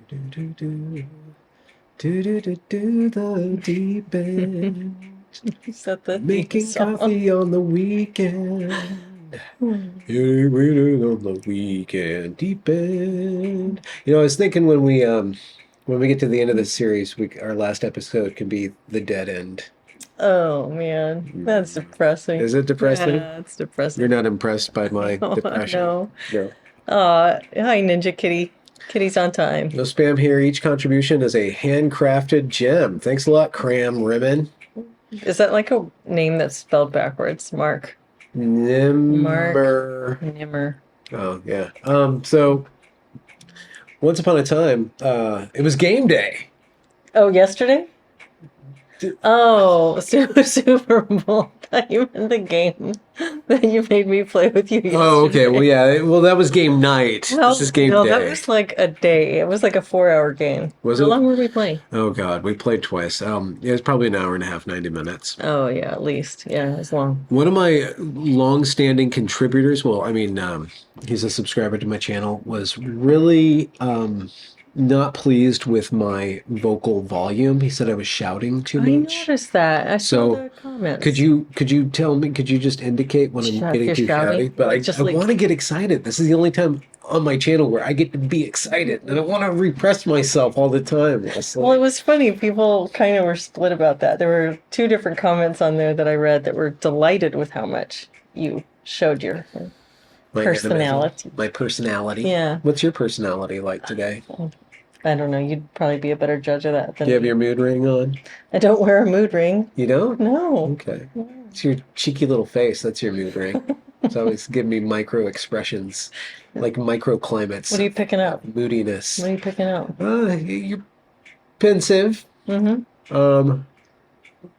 Do, do, do, do, do, do, the deep end. Is that the theme Making song? coffee on the weekend. Hey, waiting on the weekend, deep end. You know, I was thinking when we get to the end of this series, our last episode can be the dead end. Oh man, that's depressing. Is it depressing? Yeah, it's depressing. You're not impressed by my depression? No. No. Hi Ninja Kitty. Kitty's on time. No spam here. Each contribution is a handcrafted gem. Thanks a lot, Cram Ribbon. Is that like a name that's spelled backwards? Mark. Nimmer. Nimmer. Oh, yeah. So once upon a time, it was game day. Oh, yesterday? Oh, Super Bowl. I thought you meant the game that you made me play with you yesterday. Oh, okay. Well, yeah. Well, that was game night. No, This is game no, day. that was like a day. It was like a 4-hour game. Was How it? long were we playing? Oh, God. We played twice. It was probably an hour and a half, 90 minutes. Oh, yeah, at least. Yeah, it was long. One of my long-standing contributors, well, I mean, he's a subscriber to my channel, was really not pleased with my vocal volume. He said I was shouting too much. I noticed that. I saw the comments. Could you tell me? Could you just indicate when I'm getting too shouty? But I want to get excited. This is the only time on my channel where I get to be excited, and I want to repress myself all the time. Well, it was funny. People kind of were split about that. There were 2 different comments on there that I read that were delighted with how much you showed your personality. My personality. Yeah. What's your personality like today? I don't know. You'd probably be a better judge of that than Do you have your mood ring on? I don't wear a mood ring. You don't? No. Okay. It's your cheeky little face. That's your mood ring. It's always giving me micro expressions, like microclimates. What are you picking up? Moodiness. What are you picking up? You're pensive. Mm-hmm.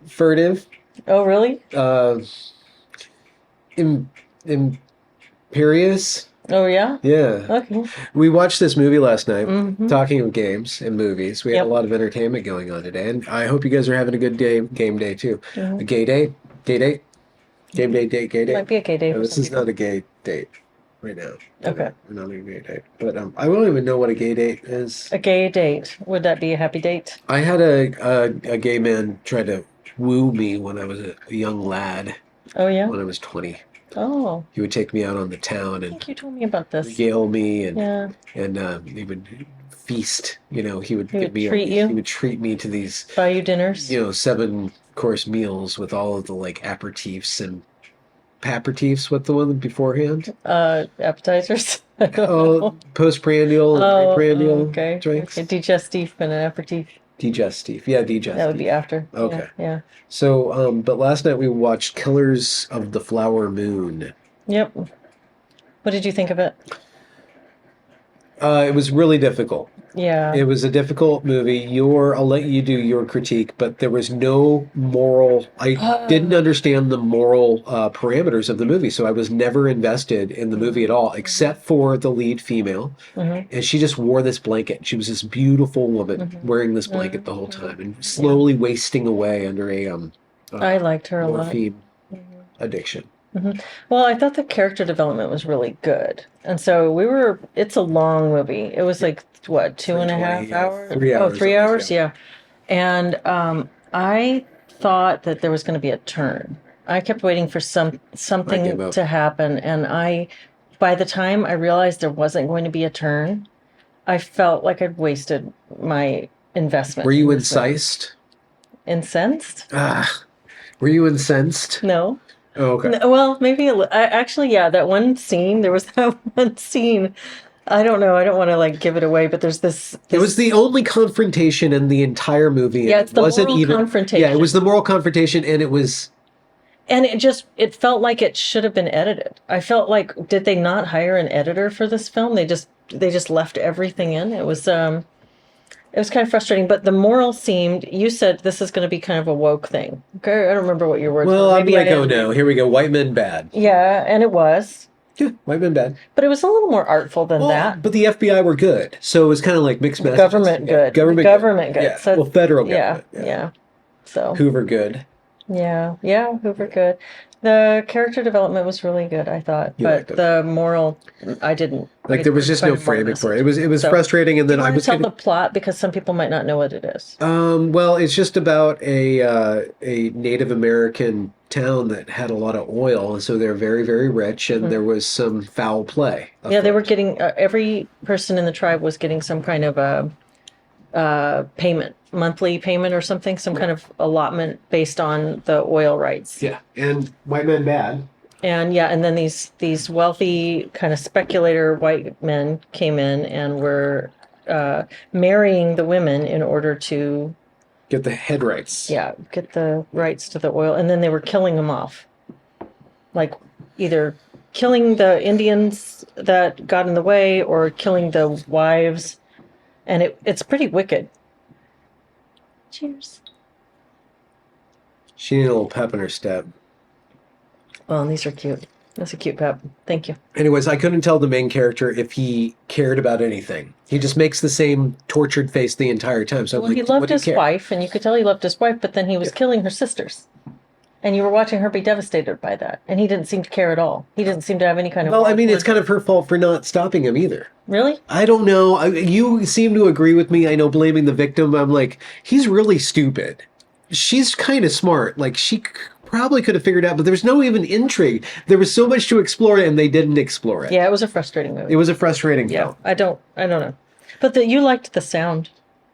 Furtive. Oh, really? Imperious. Oh, yeah? Yeah. Okay. We watched this movie last night, talking of games and movies. We had Yep. a lot of entertainment going on today, and I hope you guys are having a good day, game day too. A gay day? Gay date? Game day, date, gay date? Might be a gay day. No, this is not a gay date right now. Okay. We're not a gay date. But I don't even know what a gay date is. A gay date. Would that be a happy date? I had a gay man try to woo me when I was a young lad, Oh, yeah? when I was 20. Oh, He would take me out on the town I and think you told me about this. regale me and Yeah. he would feast. You know, he would He give would me treat you? he would treat me to these, Buy you dinners? 7-course meals with all of the like aperitifs and aperitifs. What's the one beforehand? Appetizers? I don't know. Postprandial and preprandial okay. drinks. Okay. Digestif and an aperitif. Digestif. Yeah, digestif. That would be after. Okay. Yeah. So, but last night we watched Killers of the Flower Moon. Yep. What did you think of it? It was really difficult. Yeah. It was a difficult movie. I'll let you do your critique, but there was no moral. I didn't understand the moral parameters of the movie, so I was never invested in the movie at all, except for the lead female. And she just wore this blanket. She was this beautiful woman wearing this blanket the whole time and slowly wasting away under a I liked her a lot. morphine addiction. Well, I thought the character development was really good. And so it's a long movie. It was like, what, 2.5 hours? 3 hours. Oh, 3 hours? Yeah. And I thought that there was going to be a turn. I kept waiting for something to happen. And by the time I realized there wasn't going to be a turn, I felt like I'd wasted my investment. Were you incensed? Incensed? Were you incensed? No. Oh, okay. Well, maybe actually, yeah. That one scene. There was that one scene. I don't know. I don't want to like give it away, but there's this. It was the only confrontation in the entire movie. Yeah, it's the moral confrontation. Yeah, it was the moral confrontation, and it was. And it felt like it should have been edited. I felt like, did they not hire an editor for this film? They just left everything in. It was kind of frustrating, but the moral seemed, you said this is going to be kind of a woke thing. Okay, I don't remember what your words were. Well, I'm like, oh no, here we go, white men bad. Yeah, and it was. Yeah, white men bad. But it was a little more artful than that. But the FBI were good, so it was kind of like mixed messages. Government good. Government good. Yeah. So, well, federal government. Yeah. So Hoover good. Yeah, Hoover good. The character development was really good, I thought, You but liked it. the moral, I didn't. Like there was couldn't just no find a moral framing for it. message. It was So, frustrating, and do then you I want to was tell gonna. the plot because some people might not know what it is? Well, it's just about a Native American town that had a lot of oil, and so they're very, very rich, and there was some foul play Yeah, they were afoot. getting every person in the tribe was getting some kind of a payment, monthly payment or something, some kind of allotment based on the oil rights. Yeah, and white men bad. And yeah, and then these wealthy kind of speculator white men came in and were marrying the women in order to Get the head rights. get the rights to the oil, and then they were killing them off, like either killing the Indians that got in the way or killing the wives, and it's pretty wicked. Cheers. She needed a little pep in her step. Oh, and these are cute. That's a cute pep. Thank you. Anyways, I couldn't tell the main character if he cared about anything. He just makes the same tortured face the entire time. So I'm Well, like, he what loved do you his care? wife, and you could tell he loved his wife, but then he was killing her sisters. And you were watching her be devastated by that. And he didn't seem to care at all. He didn't seem to have any kind of... Well, I mean, it's kind of her fault for not stopping him either. Really? I don't know. You seem to agree with me. I know blaming the victim. I'm like, he's really stupid. She's kind of smart. Like, probably could have figured out, but there's no even intrigue. There was so much to explore, and they didn't explore it. Yeah, it was a frustrating movie. It was a frustrating Yeah, film. I don't know. But you liked the sound.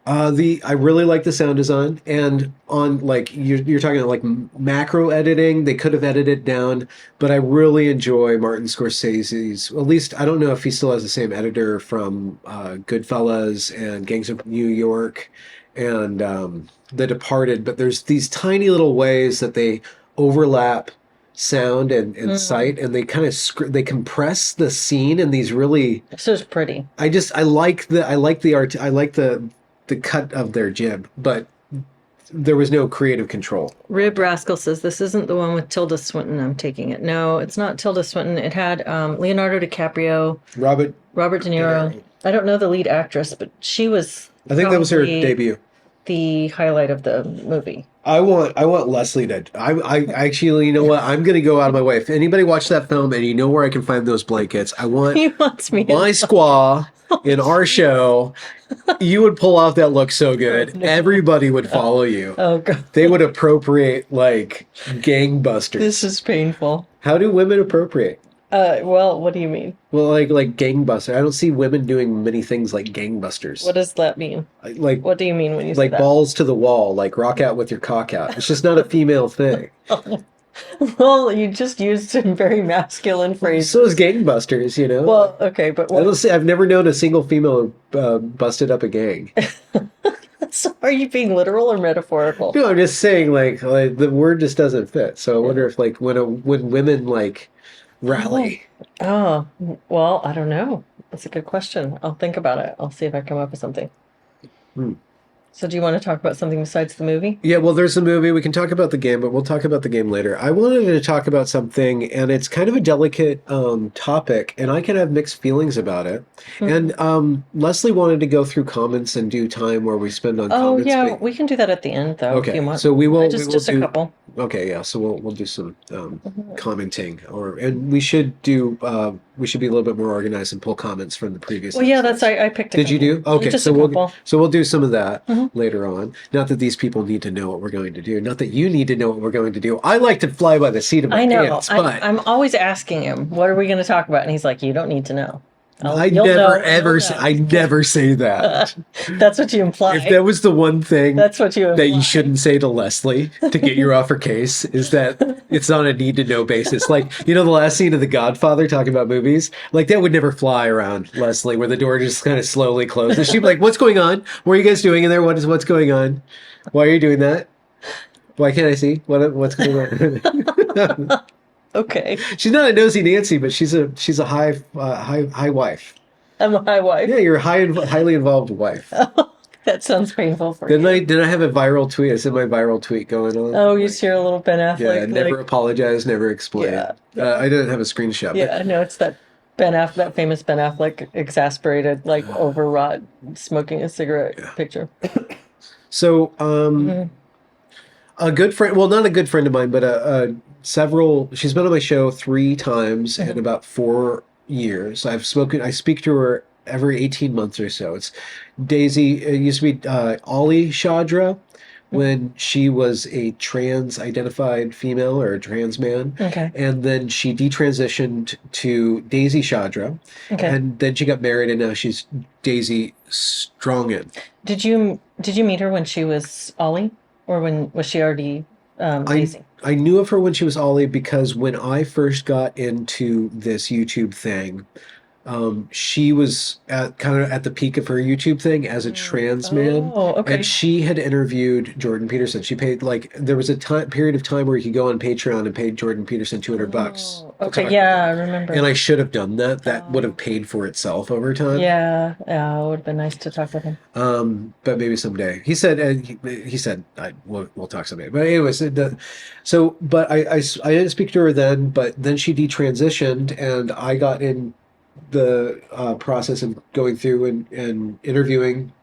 I really like the sound design, and on like you're talking like macro editing, they could have edited it down, but I really enjoy Martin Scorsese's. At least I don't know if he still has the same editor from Goodfellas and Gangs of New York and The Departed, but there's these tiny little ways that they overlap sound and sight, and they kind of they compress the scene in these really. So it's pretty. I like the art. I like the cut of their jib, but there was no creative control. Rib Rascal says this isn't the one with Tilda Swinton. I'm taking it. No, it's not Tilda Swinton. It had Leonardo DiCaprio, Robert De Niro. I don't know the lead actress, but she was. I think that was her debut. The highlight of the movie. I want Leslie to. I actually, you know what? I'm going to go out of my way. If anybody watched that film and you know where I can find those blankets, I want He wants me my squaw in our show. You would pull off that look so good. No. Everybody would follow you. Oh god. They would appropriate like gangbusters. This is painful. How do women appropriate? Well, what do you mean? Well, like gangbuster. I don't see women doing many things like gangbusters. What does that mean? Like what do you mean when you say like that? balls to the wall, like rock out with your cock out. It's just not a female thing. Well, you just used some very masculine phrases. So is gangbusters, you know. Well, okay, but I don't see, I've never known a single female busted up a gang. So are you being literal or metaphorical? No, I'm just saying like the word just doesn't fit. So I wonder if like when women like rally. Oh, well, I don't know. That's a good question. I'll think about it. I'll see if I come up with something. So do you want to talk about something besides the movie? Yeah, well, there's a movie. We can talk about the game, but we'll talk about the game later. I wanted to talk about something, and it's kind of a delicate topic, and I can have mixed feelings about it. And Leslie wanted to go through comments and do time where we spend on Oh, comments. yeah, we can do that at the end, though, if Okay, you want. so we will Just do a couple. Okay, yeah. So we'll do some commenting, and we should do we should be a little bit more organized and pull comments from the previous. Well, yeah, episodes. I picked a Did you couple. do? Okay, Just so a couple. we'll do some of that later on. Not that these people need to know what we're going to do. Not that you need to know what we're going to do. I like to fly by the seat of my I know. pants, but I'm always asking him, what are we going to talk about? And he's like, you don't need to know. I never say that. That's what you imply. If that was the one thing That's what you imply. that you shouldn't say to Leslie to get your offer case is that it's on a need to know basis. Like, you know, the last scene of The Godfather talking about movies, like that would never fly around Leslie where the door just kind of slowly closes. She'd be like, what's going on? What are you guys doing in there? What's going on? Why are you doing that? Why can't I see? What's going on? Okay. She's not a nosy Nancy, but she's a high wife. I'm a high wife. Yeah, you're a highly involved wife. That sounds painful for you. Did I have a viral tweet? I said my viral tweet going on. Oh, you share a little Ben Affleck. Yeah, never apologize, never explain. Yeah. I didn't have a screenshot. Yeah, no, it's that that famous Ben Affleck exasperated, like overwrought, smoking a cigarette picture. So, A good friend, well, not a good friend of mine, but several. She's been on my show 3 times in Mhm. about 4 years. I speak to her every 18 months or so. It's Daisy. It used to be Ollie Shadra when she was a trans-identified female or a trans man, Okay. and then she detransitioned to Daisy Shadra, Okay. and then she got married, and now she's Daisy Strongen. Did you meet her when she was Ollie, or when was she already I Daisy? I knew of her when she was Ollie because when I first got into this YouTube thing, she was at kind of at the peak of her YouTube thing as a trans man, Oh, and okay. she had interviewed Jordan Peterson. She paid like there was a time period of time where you could go on Patreon and pay Jordan Peterson $200 Oh, to okay. talk with Yeah, I him. And remember. I should have done that. That would have Oh, paid for itself over time. yeah. Yeah, it would have been nice to talk with him. But maybe someday. He said, he said, we'll talk someday. But anyways, but I didn't speak to her then, but then she detransitioned and I got in the process of going through and interviewing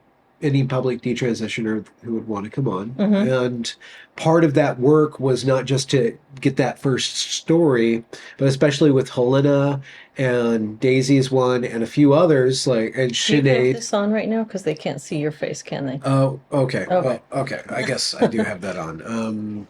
any public detransitioner who would want to come on. Mm-hmm. And part of that work was not just to get that first story, but especially with Helena and Daisy's one and a few others like and Do you have Sinead. this on right now? Because they can't see your face, can they? Oh, okay. Okay. Well, okay. I guess I do have that on. Mm-hmm.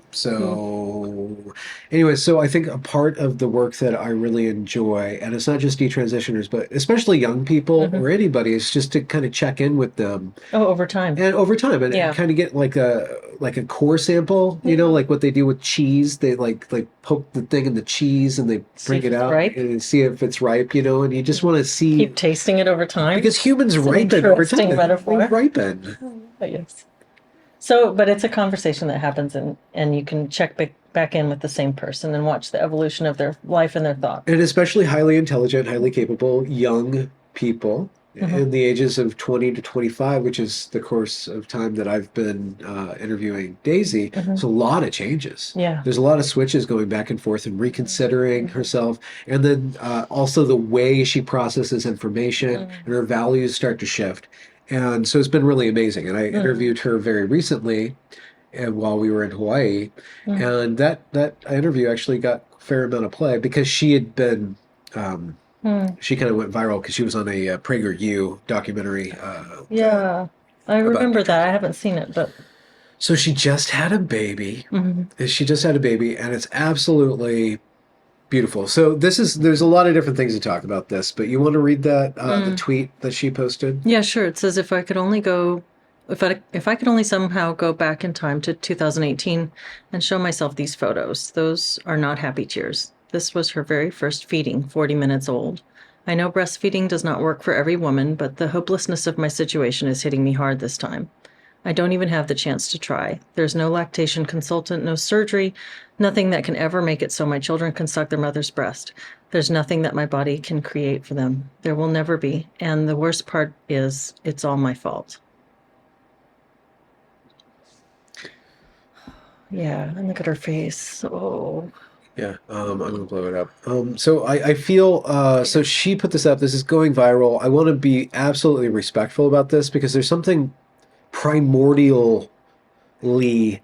Anyway, so I think a part of the work that I really enjoy, and it's not just detransitioners, but especially young people Mm-hmm. or anybody, is just to kind of check in with them Oh, over time. and over time and Yeah. kind of get like a core sample, Mm-hmm. like what they do with cheese. They like poke the thing in the cheese and they See bring if it it's out ripe. and see if it's ripe, and you just want to see Keep tasting it over time. because humans It's an ripen over time. interesting They metaphor. ripen. Yes. So, but it's a conversation that happens, and you can check back in with the same person and watch the evolution of their life and their thoughts. And especially highly intelligent, highly capable young people Mm-hmm. in the ages of 20 to 25, which is the course of time that I've been interviewing Daisy. Mm-hmm. There's a lot of changes. Yeah. There's a lot of switches going back and forth and reconsidering herself. And then also the way she processes information and her values start to shift. And so it's been really amazing. And I interviewed her very recently and while we were in Hawaii, and that interview actually got a fair amount of play because she had been she kind of went viral because she was on a PragerU documentary Yeah. I about remember that. I nutrition. haven't seen it, but So she just had a baby. mhm. She just had a baby, and it's absolutely beautiful. So there's a lot of different things to talk about this, but you want to read that the tweet that she posted? Yeah, sure. It says if I could only somehow go back in time to 2018 and show myself these photos. Those are not happy tears. This was her very first feeding, 40 minutes old. I know breastfeeding does not work for every woman, but the hopelessness of my situation is hitting me hard this time. I don't even have the chance to try. There's no lactation consultant, no surgery, nothing that can ever make it so my children can suck their mother's breast. There's nothing that my body can create for them. There will never be. And the worst part is, it's all my fault. Yeah, and look at her face. Oh. Yeah, I'm gonna blow it up. So I feel so she put this up. This is going viral. I want to be absolutely respectful about this because there's something primordially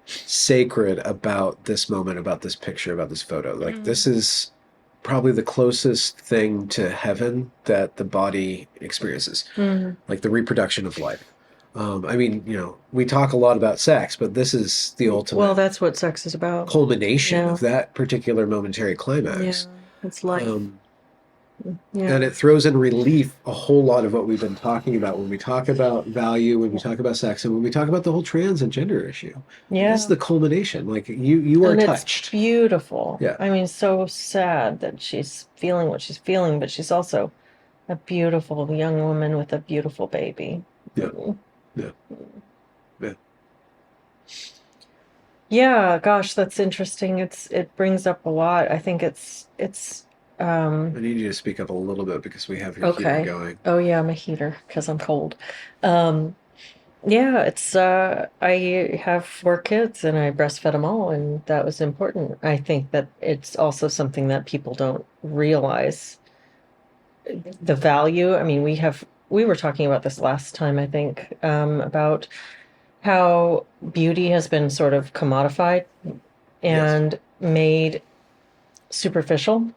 sacred about this moment, about this picture, about this photo. Like this is probably the closest thing to heaven that the body experiences, like the reproduction of life. I mean, we talk a lot about sex, but this is the Well, ultimate that's what sex is about. culmination Yeah. of that particular momentary climax. Yeah, it's life. Yeah. And it throws in relief a whole lot of what we've been talking about when we talk about value, when we talk about sex, and when we talk about the whole trans and gender issue. Yeah. This is the culmination. Like you are And touched. it's beautiful. Yeah. I mean, so sad that she's feeling what she's feeling, but she's also a beautiful young woman with a beautiful baby. Yeah. Yeah. Yeah. Yeah, gosh, that's interesting. It brings up a lot. I think it's I need you to speak up a little bit because we have your heater okay. going. Oh yeah, I'm a heater because I'm cold. Yeah, it's I have 4 kids and I breastfed them all, and that was important. I think that it's also something that people don't realize the value. I mean, we were talking about this last time, I think, about how beauty has been sort of commodified and made superficial.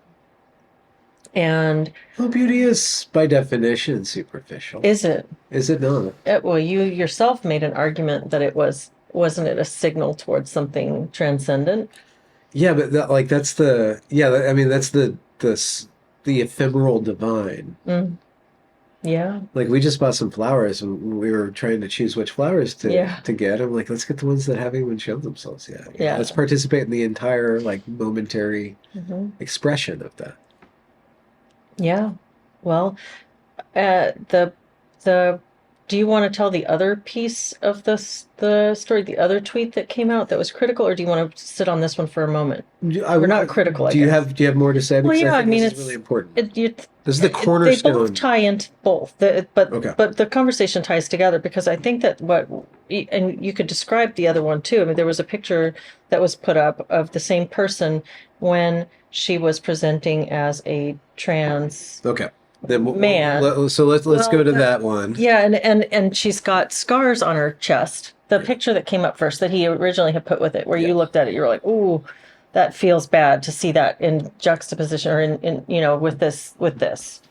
And well, beauty is by definition superficial. is it? Is it not? Well, you yourself made an argument that wasn't it a signal towards something transcendent? Yeah, but that's the I mean that's the ephemeral divine. Mm, yeah. Like we just bought some flowers and we were trying to choose which flowers to get. I'm like, let's get the ones that haven't even shown themselves yet. Yeah. Let's participate in the entire like momentary expression of that. Yeah. Well, the do you want to tell the other piece of the story, the other tweet that came out that was critical, or do you want to sit on this one for a moment? We're not critical. Do you have more to say? Well, yeah, I mean, this is really important. This is the They cornerstone. both tie into both, but the conversation ties together because I think that and you could describe the other one too. I mean, there was a picture that was put up of the same person when she was presenting as a trans man. So let's go to that one. Yeah, and she's got scars on her chest. The picture that came up first that he originally had put with it, where you looked at it, you were like, "Ooh, that feels bad to see that in juxtaposition or in with this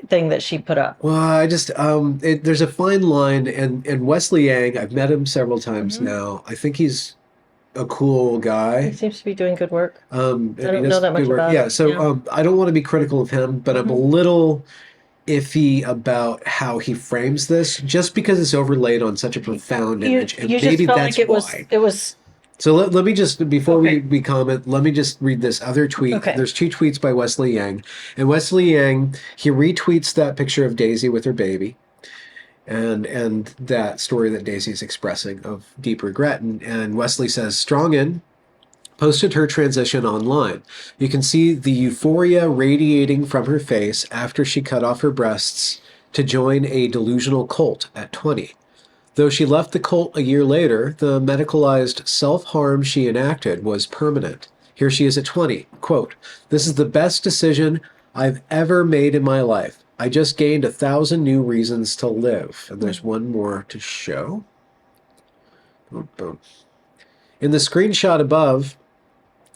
thing that she put up." Well, I just there's a fine line, and Wesley Yang, I've met him several times now. I think he's a cool guy. He seems to be doing good work. I don't he know that much about Yeah, him. so I don't want to be critical of him, but I'm a little iffy about how he frames this, just because it's overlaid on such a profound image, and you maybe just felt that's like why. it was. So let me just, before we comment, let me just read this other tweet. Okay. There's two tweets by Wesley Yang. And Wesley Yang, he retweets that picture of Daisy with her baby and that story that Daisy's expressing of deep regret. And Wesley says, Strong In posted her transition online. You can see the euphoria radiating from her face after she cut off her breasts to join a delusional cult at 20. Though she left the cult a year later, the medicalized self-harm she enacted was permanent. Here she is at 20. Quote, "This is the best decision I've ever made in my life. I just gained 1,000 new reasons to live." And there's one more to show. Boom, boom. In the screenshot above,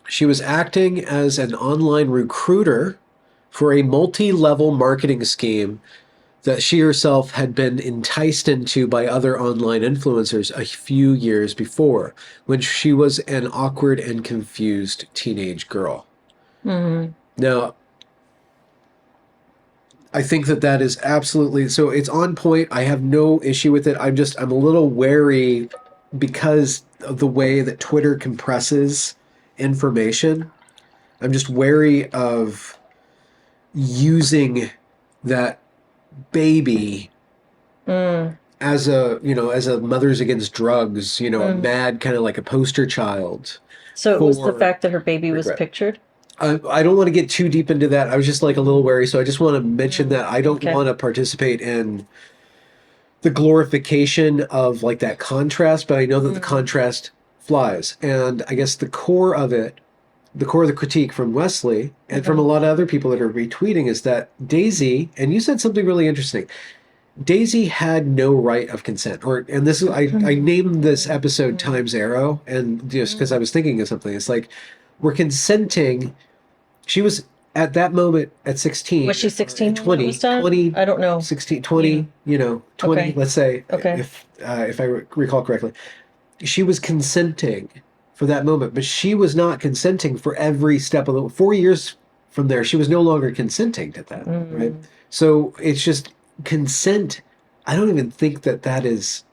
she was acting as an online recruiter for a multi-level marketing scheme that she herself had been enticed into by other online influencers a few years before, when she was an awkward and confused teenage girl. Mm-hmm. Now, I think that is absolutely, so it's on point. I have no issue with it. I'm a little wary because of the way that Twitter compresses information. I'm just wary of using that baby as a Mothers Against Drugs, a mad kind of like a poster child. So it was the fact that her baby was pictured? I don't want to get too deep into that. I was just like a little wary, so I just want to mention that I don't want to participate in the glorification of like that contrast, but I know that the contrast flies. And I guess the core of the critique from Wesley and from a lot of other people that are retweeting is that Daisy, and you said something really interesting, Daisy had no right of consent. And this is, I named this episode Time's Arrow, and just because I was thinking of something, it's like, we're consenting. She was at that moment at 16. Was she 16? 20, 20, I don't know. 16, 20, 20, Okay. let's say, Okay. if I recall correctly. She was consenting for that moment, but she was not consenting for every step of the 4 years from there. She was no longer consenting to that, right? So it's just consent. I don't even think that is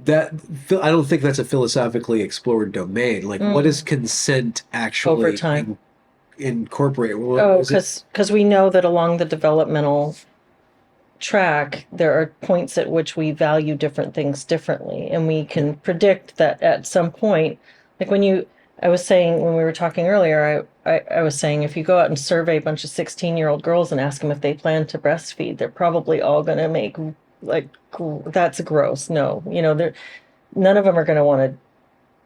that. I don't think that's a philosophically explored domain. Like, what does consent actually over time incorporate? Because we know that along the developmental track, there are points at which we value different things differently, and we can predict that at some point, like I was saying when we were talking earlier, I was saying if you go out and survey a bunch of 16-year-old girls and ask them if they plan to breastfeed, they're probably all going to make like, that's gross. No, none of them are going to want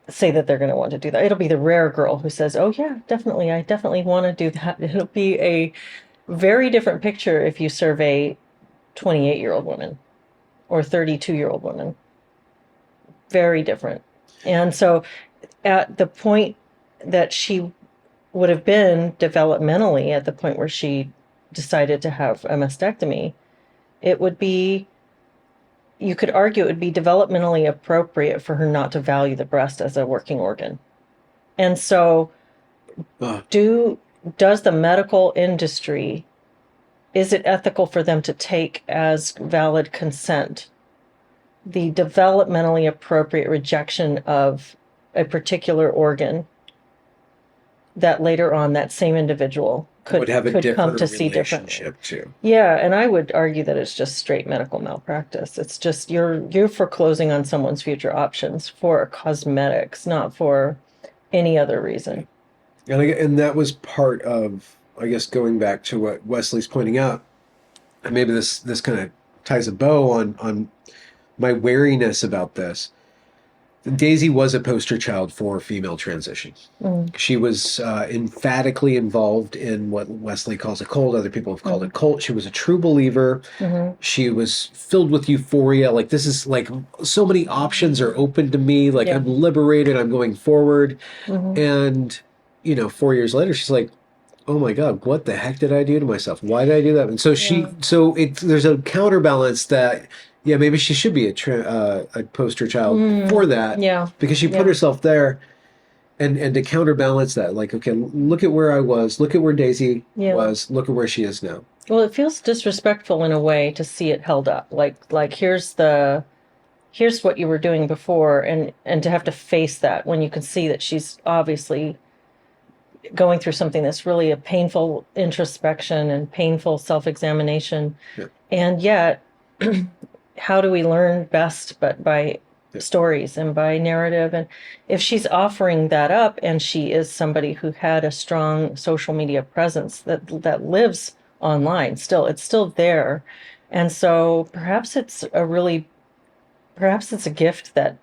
to say that they're going to want to do that. It'll be the rare girl who says, "Oh yeah, definitely, I definitely want to do that." It'll be a very different picture if you survey 28-year-old women or 32-year-old women. very different. And so at the point that she would have been developmentally, at the point where she decided to have a mastectomy, it would be, you could argue it would be developmentally appropriate for her not to value the breast as a working organ. And so does the medical industry, is it ethical for them to take as valid consent the developmentally appropriate rejection of a particular organ that later on that same individual could come to see differently? Too. Yeah, and I would argue that it's just straight medical malpractice. It's just you're foreclosing on someone's future options for cosmetics, not for any other reason. And that was part of, I guess, going back to what Wesley's pointing out, and maybe this kind of ties a bow on my wariness about this. Daisy was a poster child for female transition. She was emphatically involved in what Wesley calls a cult. Other people have called it cult. She was a true believer. She was filled with euphoria. Like, this is like, so many options are open to me. Like, I'm liberated. I'm going forward. And, 4 years later, she's like, oh my God, what the heck did I do to myself? Why did I do that? And so there's a counterbalance that, yeah, maybe she should be a poster child for that. Yeah. Because she put herself there, and to counterbalance that, like, okay, look at where I was, look at where Daisy was, look at where she is now. Well, it feels disrespectful in a way to see it held up. Like here's what you were doing before, and to have to face that when you can see that she's obviously going through something that's really a painful introspection and painful self-examination. Yeah. And yet, how do we learn best but by stories and by narrative? And if she's offering that up, and she is somebody who had a strong social media presence that lives online, it's still there. And so perhaps it's a gift that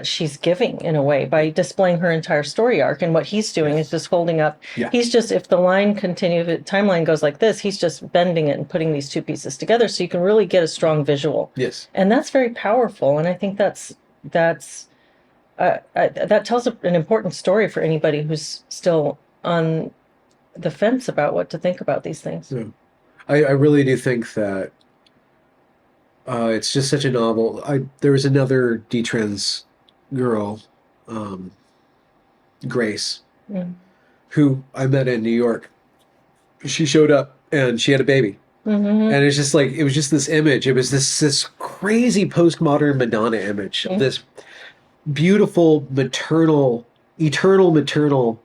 she's giving in a way by displaying her entire story arc. And what he's doing is just holding up. Yeah. He's just, if the timeline goes like this, he's just bending it and putting these two pieces together so you can really get a strong visual. Yes. And that's very powerful. And I think that tells an important story for anybody who's still on the fence about what to think about these things. Yeah. I really do think that it's just such a novel. There was another Detrans girl, Grace, who I met in New York. She showed up and she had a baby. And it's just like, it was just this image. It was this crazy postmodern Madonna image of this beautiful maternal, eternal maternal,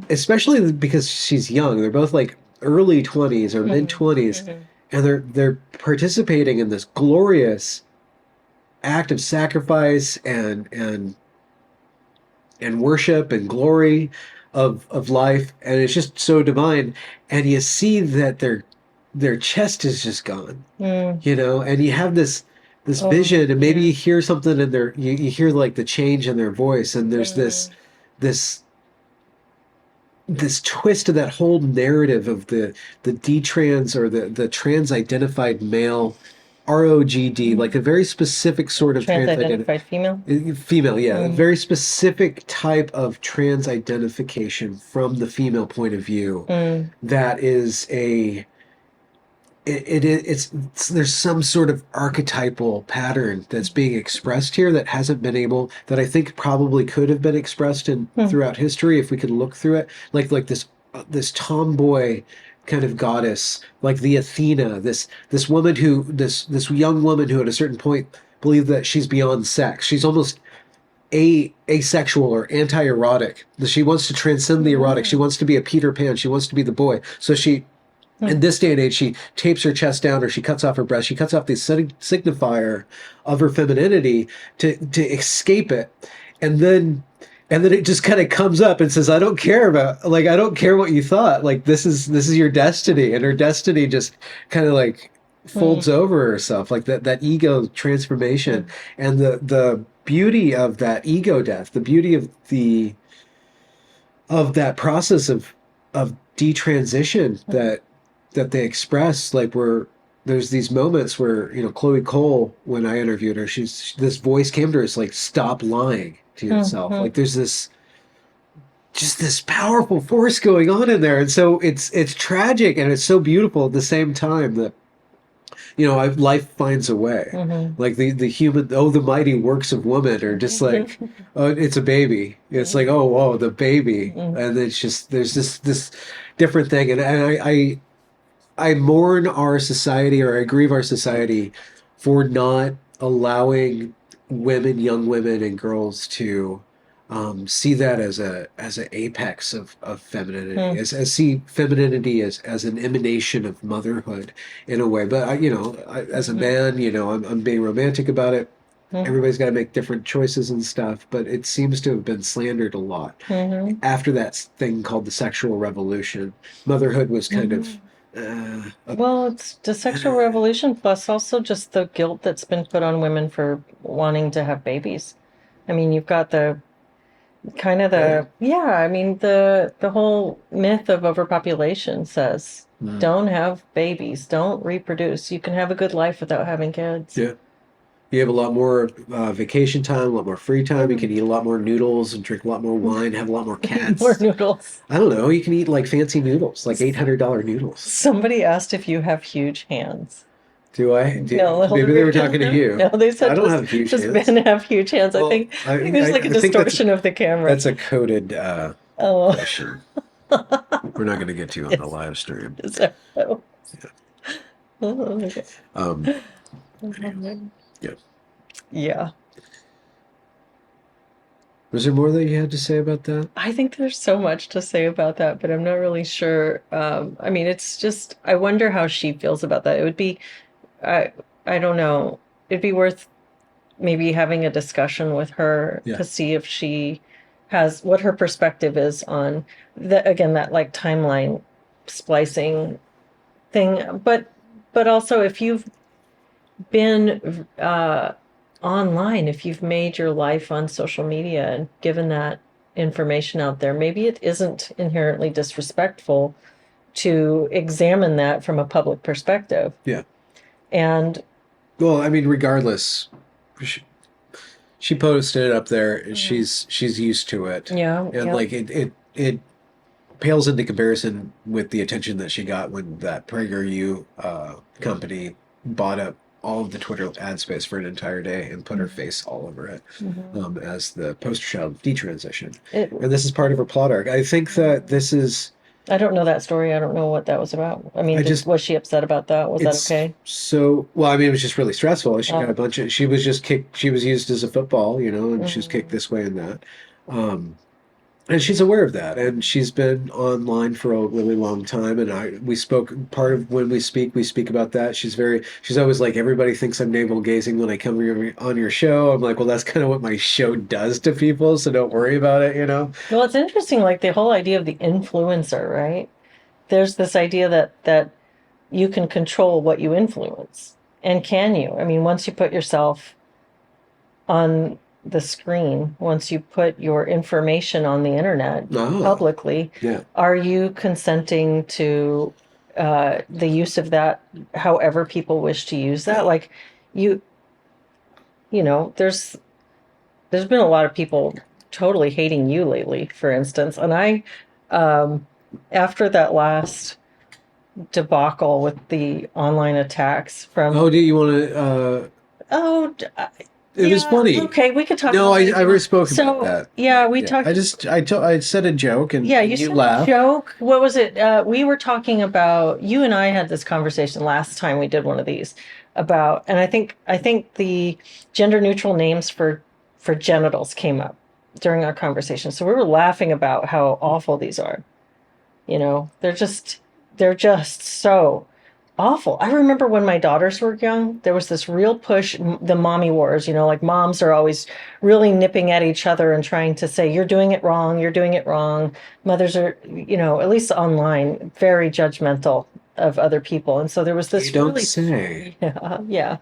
especially because she's young. They're both like early 20s or mid 20s. And they're participating in this glorious act of sacrifice and worship and glory of life, and it's just so divine. And you see that their chest is just gone, and you have this vision, and maybe you hear something in their you hear like the change in their voice, and there's this twist to that whole narrative of the detrans, or the trans-identified male, ROGD, like a very specific sort of trans-identified female? Female, yeah. A very specific type of trans identification from the female point of view that is there's some sort of archetypal pattern that's being expressed here that hasn't been able, that I think probably could have been expressed throughout history if we could look through it, like this tomboy kind of goddess, like the Athena, this woman this young woman who at a certain point believed that she's beyond sex. She's almost asexual or anti-erotic. She wants to transcend the erotic. She wants to be a Peter Pan. She wants to be the boy. So she, in this day and age, she tapes her chest down, or she cuts off her breast. She cuts off the signifier of her femininity to escape it. And then it just kind of comes up and says, I don't care what you thought. Like, this is your destiny. And her destiny just kind of like folds over herself, like that ego transformation. And the beauty of that ego death, the beauty of that process of detransition that they express, like, where there's these moments where, Chloe Cole, when I interviewed her, this voice came to her, it's like, stop lying to yourself. Like there's this powerful force going on in there. And so it's tragic and it's so beautiful at the same time that, life finds a way. Like the human, oh, the mighty works of woman are just like, oh, it's a baby. It's like, oh, whoa, the baby. And it's just, there's this different thing. And I mourn our society, or I grieve our society for not allowing young women and girls to see that as an apex of femininity, as see femininity as an emanation of motherhood in a way. But as a man, I'm being romantic about it. Everybody's got to make different choices and stuff, but it seems to have been slandered a lot. After that thing called the sexual revolution, motherhood was kind of well, it's the sexual revolution plus also just the guilt that's been put on women for wanting to have babies. I mean, you've got the kind of I mean, the whole myth of overpopulation says don't have babies, don't reproduce. You can have a good life without having kids. Yeah. You have a lot more vacation time, a lot more free time. You can eat a lot more noodles and drink a lot more wine, have a lot more cats. More noodles. I don't know. You can eat like fancy noodles, like $800 noodles. Somebody asked if you have huge hands. Do I? No, maybe they were talking to you. No, they said I don't have huge hands. Does Ben have huge hands? Well, I think there's like a distortion of the camera. That's a coded question. We're not going to get to on the live stream. Is that so? Yeah. Okay. Yeah. Yeah. Was there more that you had to say about that? I think there's so much to say about that, but I'm not really sure. I mean, it's just, I wonder how she feels about that. It would be, I don't know. It'd be worth maybe having a discussion with her to see if she has, what her perspective is on that like timeline splicing thing. But also if you've been online, if you've made your life on social media and given that information out there, maybe it isn't inherently disrespectful to examine that from a public perspective. Yeah. And well, I mean, regardless, she posted it up there. She's used to it. Yeah. And like it pales into comparison with the attention that she got when that PragerU company bought up all of the Twitter ad space for an entire day and put her face all over it as the poster child of detransition. And this is part of her plot arc. I think that this is... I don't know that story. I don't know what that was about. I mean, was she upset about that? Was that okay? So, well, I mean, it was just really stressful. She got a bunch of... She was just kicked... She was used as a football, and she was kicked this way and that. And she's aware of that, and she's been online for a really long time. And we spoke. Part of when we speak about that. She's always like, everybody thinks I'm navel gazing when I come on your show. I'm like, well, that's kind of what my show does to people, so don't worry about it. Well, it's interesting, like the whole idea of the influencer, right? There's this idea that you can control what you influence, and can you? I mean, once you put yourself on the screen, once you put your information on the internet publicly, are you consenting to the use of that however people wish to use that? Like there's been a lot of people totally hating you lately, for instance, and I after that last debacle with the online attacks from do you want to it was funny. Okay, we could talk. No, I already spoke about that. Yeah, we talked. I said a joke and you said laughed. A joke. What was it? We were talking about. You and I had this conversation last time we did one of these about, and I think the gender neutral names for genitals came up during our conversation. So we were laughing about how awful these are. They're just so awful. I remember when my daughters were young, there was this real push, the mommy wars, like moms are always really nipping at each other and trying to say, you're doing it wrong. Mothers are, at least online, very judgmental of other people. And so there was this Yeah.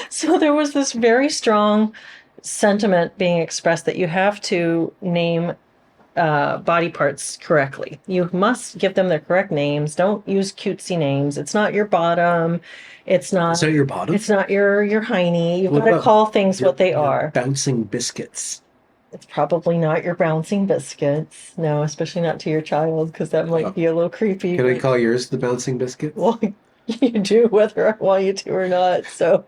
So there was this very strong sentiment being expressed that you have to name body parts correctly. You must give them their correct names. Don't use cutesy names. It's not your bottom. It's not your bottom. It's not your hiney. You've got to call things what they are. Bouncing biscuits. It's probably not your bouncing biscuits. No, especially not to your child, because that might be a little creepy. Can I call yours the bouncing biscuits? Well, you do, whether I want you to or not. So,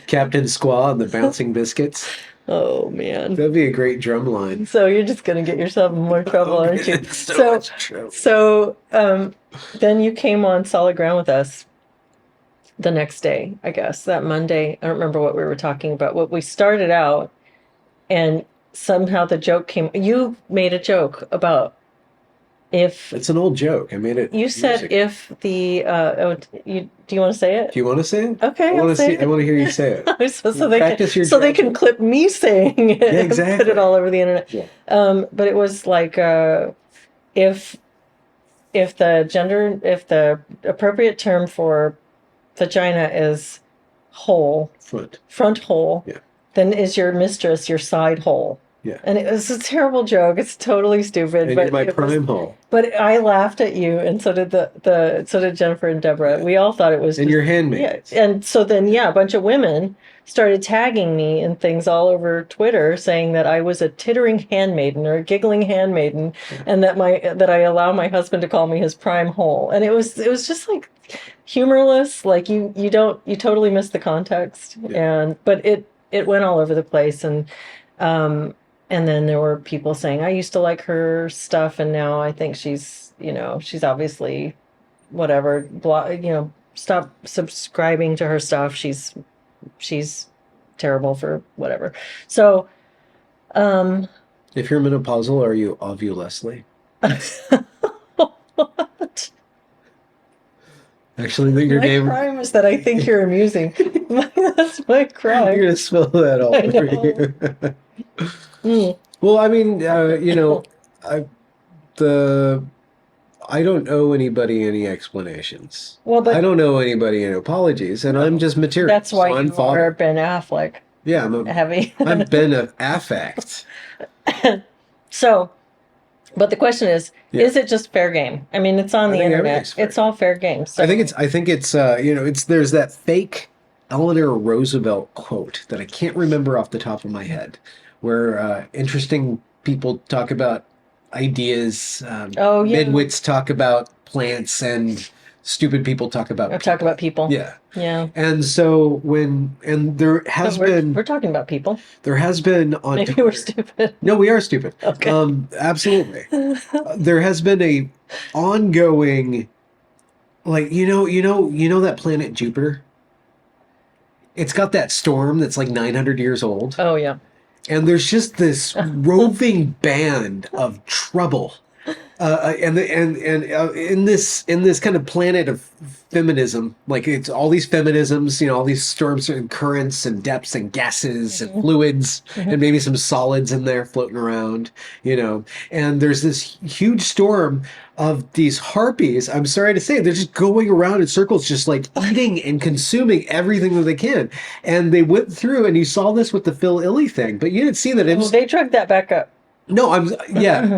Captain Squaw and the bouncing biscuits. Oh man, that'd be a great drum line. So you're just gonna get yourself in more trouble, aren't you? So then you came on solid ground with us the next day, I guess, that Monday. I don't remember what we were talking about. What we started out, and somehow the joke came. You made a joke about if it's an old joke. I made it. You said if the do you want to say it? Do you want to say it? Okay, I want to hear you say it. so they can clip me saying it. Yeah, exactly. And put it all over the internet. Yeah. But it was like if the appropriate term for vagina is hole, front hole, then is your mistress your side hole? Yeah. And it was a terrible joke. It's totally stupid. And but you're my prime hole. But I laughed at you, and so did so did Jennifer and Deborah. Yeah. We all thought it was and your handmaids. Yeah. And so then a bunch of women started tagging me in things all over Twitter saying that I was a tittering handmaiden or a giggling handmaiden, and that I allow my husband to call me his prime hole. And it was just like humorless. Like you totally missed the context. Yeah. But it went all over the place, and then there were people saying, I used to like her stuff, and now I think she's obviously whatever, stop subscribing to her stuff. She's terrible for whatever. So, if you're menopausal, are you ovulesly? What? Actually, your name. My crime is that I think you're amusing. That's my crime. You're gonna spill that all over you. Well, I mean, I don't owe anybody any explanations. Well, I don't owe anybody any apologies, and I'm just material. That's why you are Ben Affleck. Yeah, I'm Ben Affect. So, but the question is it just fair game? I mean, it's on the internet. It's all fair game. So. I think it's there's that fake Eleanor Roosevelt quote that I can't remember off the top of my head, where interesting people talk about ideas, midwits talk about plants, and stupid people talk about people. Yeah. Yeah. And so there has been... We're talking about people. There has been on... Maybe we're stupid. No, we are stupid. Okay. Absolutely. There has been a ongoing... Like, you know that planet Jupiter? It's got that storm that's like 900 years old. Oh, yeah. And there's just this roving band of trouble, and in this kind of planet of feminism, like it's all these feminisms, all these storms and currents and depths and gases and fluids and maybe some solids in there floating around, and there's this huge storm of these harpies. I'm sorry to say, they're just going around in circles, just like eating and consuming everything that they can. And they went through, and you saw this with the Phil Illy thing, but you didn't see that. They dragged that back up. No,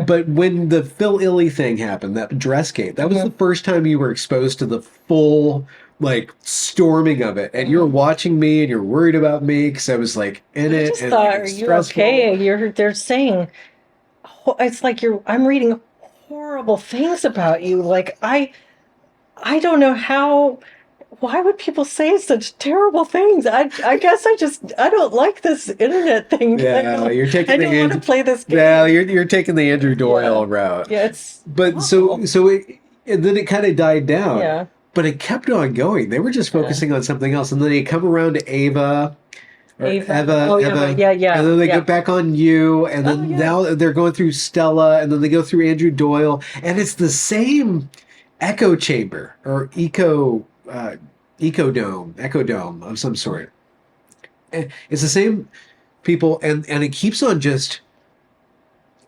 but when the Phil Illy thing happened, that dress game, that was the first time you were exposed to the full storming of it, and you're watching me, and you're worried about me because I was in it. I just thought, are you okay? They're saying, it's like I'm reading horrible things about you. Like I don't know how. Why would people say such terrible things? I guess I don't like this internet thing. Yeah, you're taking. I don't want to play this game. Yeah, you're taking the Andrew Doyle route. Yeah, it's. But awful. And then it kind of died down. Yeah. But it kept on going. They were just focusing on something else, and then they come around to Eva. Eva. Yeah. And then they get back on you, and then now they're going through Stella, and then they go through Andrew Doyle, and it's the same echo chamber or ecodome of some sort. It's the same people, and it keeps on just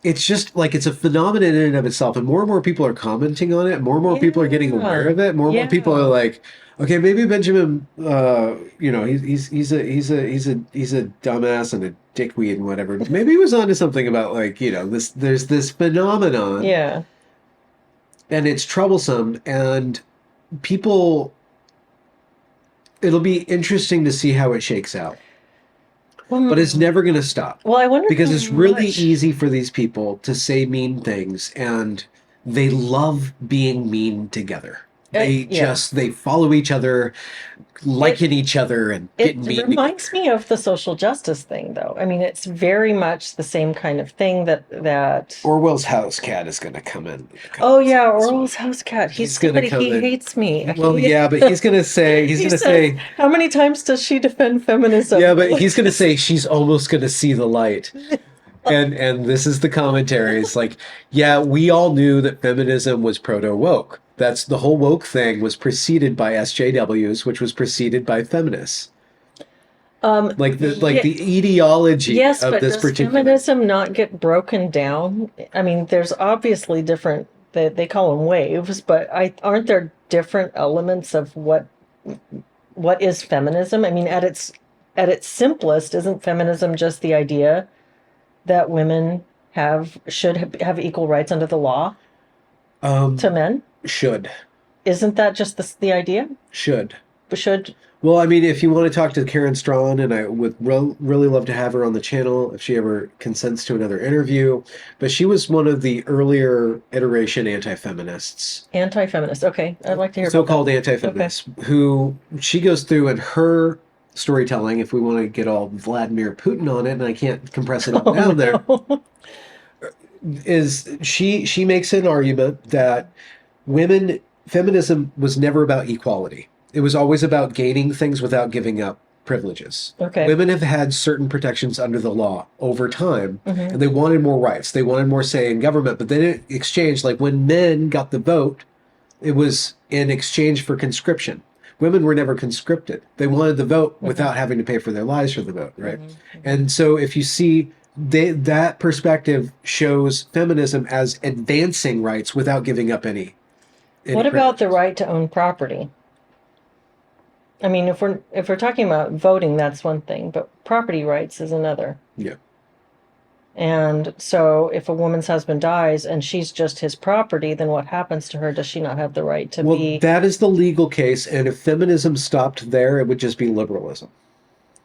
it's just like it's a phenomenon in and of itself, and more people are commenting on it. More people are getting aware of it. More people are like, okay, maybe Benjamin, he's a dumbass and a dickweed and whatever. Maybe he was onto something about like there's this phenomenon, and it's troublesome, and people. It'll be interesting to see how it shakes out. But it's never going to stop. Well, I wonder because it's really easy for these people to say mean things, and they love being mean together. They they follow each other, liking each other, and getting mean. It reminds me of the social justice thing, though. I mean, it's very much the same kind of thing that Orwell's house cat is going to come in. Oh yeah, Orwell's house cat. He's somebody. He hates me. Well, yeah, but he's going to say say. How many times does she defend feminism? Yeah, but he's going to say she's almost going to see the light. And this is the commentary. It's like, yeah, we all knew that feminism was proto-woke. That's the whole woke thing was preceded by SJWs, which was preceded by feminists. The ideology of this particular. Yes, but does feminism not get broken down? I mean, there's obviously different. They call them waves, but aren't there different elements of what is feminism? I mean, at its simplest, isn't feminism just the idea that women should have equal rights under the law to men? Should. Isn't that just the idea? Should. Should. Well, I mean, if you want to talk to Karen Strawn, and I would really love to have her on the channel if she ever consents to another interview, but she was one of the earlier iteration anti-feminists. Anti-feminist, okay. I'd like to hear so-called anti-feminists, who she goes through in her storytelling, if we want to get all Vladimir Putin on it, and I can't compress it all down there, is she makes an argument that feminism was never about equality. It was always about gaining things without giving up privileges. Okay. Women have had certain protections under the law over time, and they wanted more rights. They wanted more say in government, but then in exchange, like when men got the vote, it was in exchange for conscription. Women were never conscripted. They wanted the vote without having to pay for their lives for the vote, right? And so if you see that perspective shows feminism as advancing rights without giving up any what about the right to own property? I mean, if we're talking about voting, that's one thing, but property rights is another. Yeah. And so if a woman's husband dies and she's just his property, then what happens to her? Does she not have the right to be... Well, that is the legal case, and if feminism stopped there, it would just be liberalism.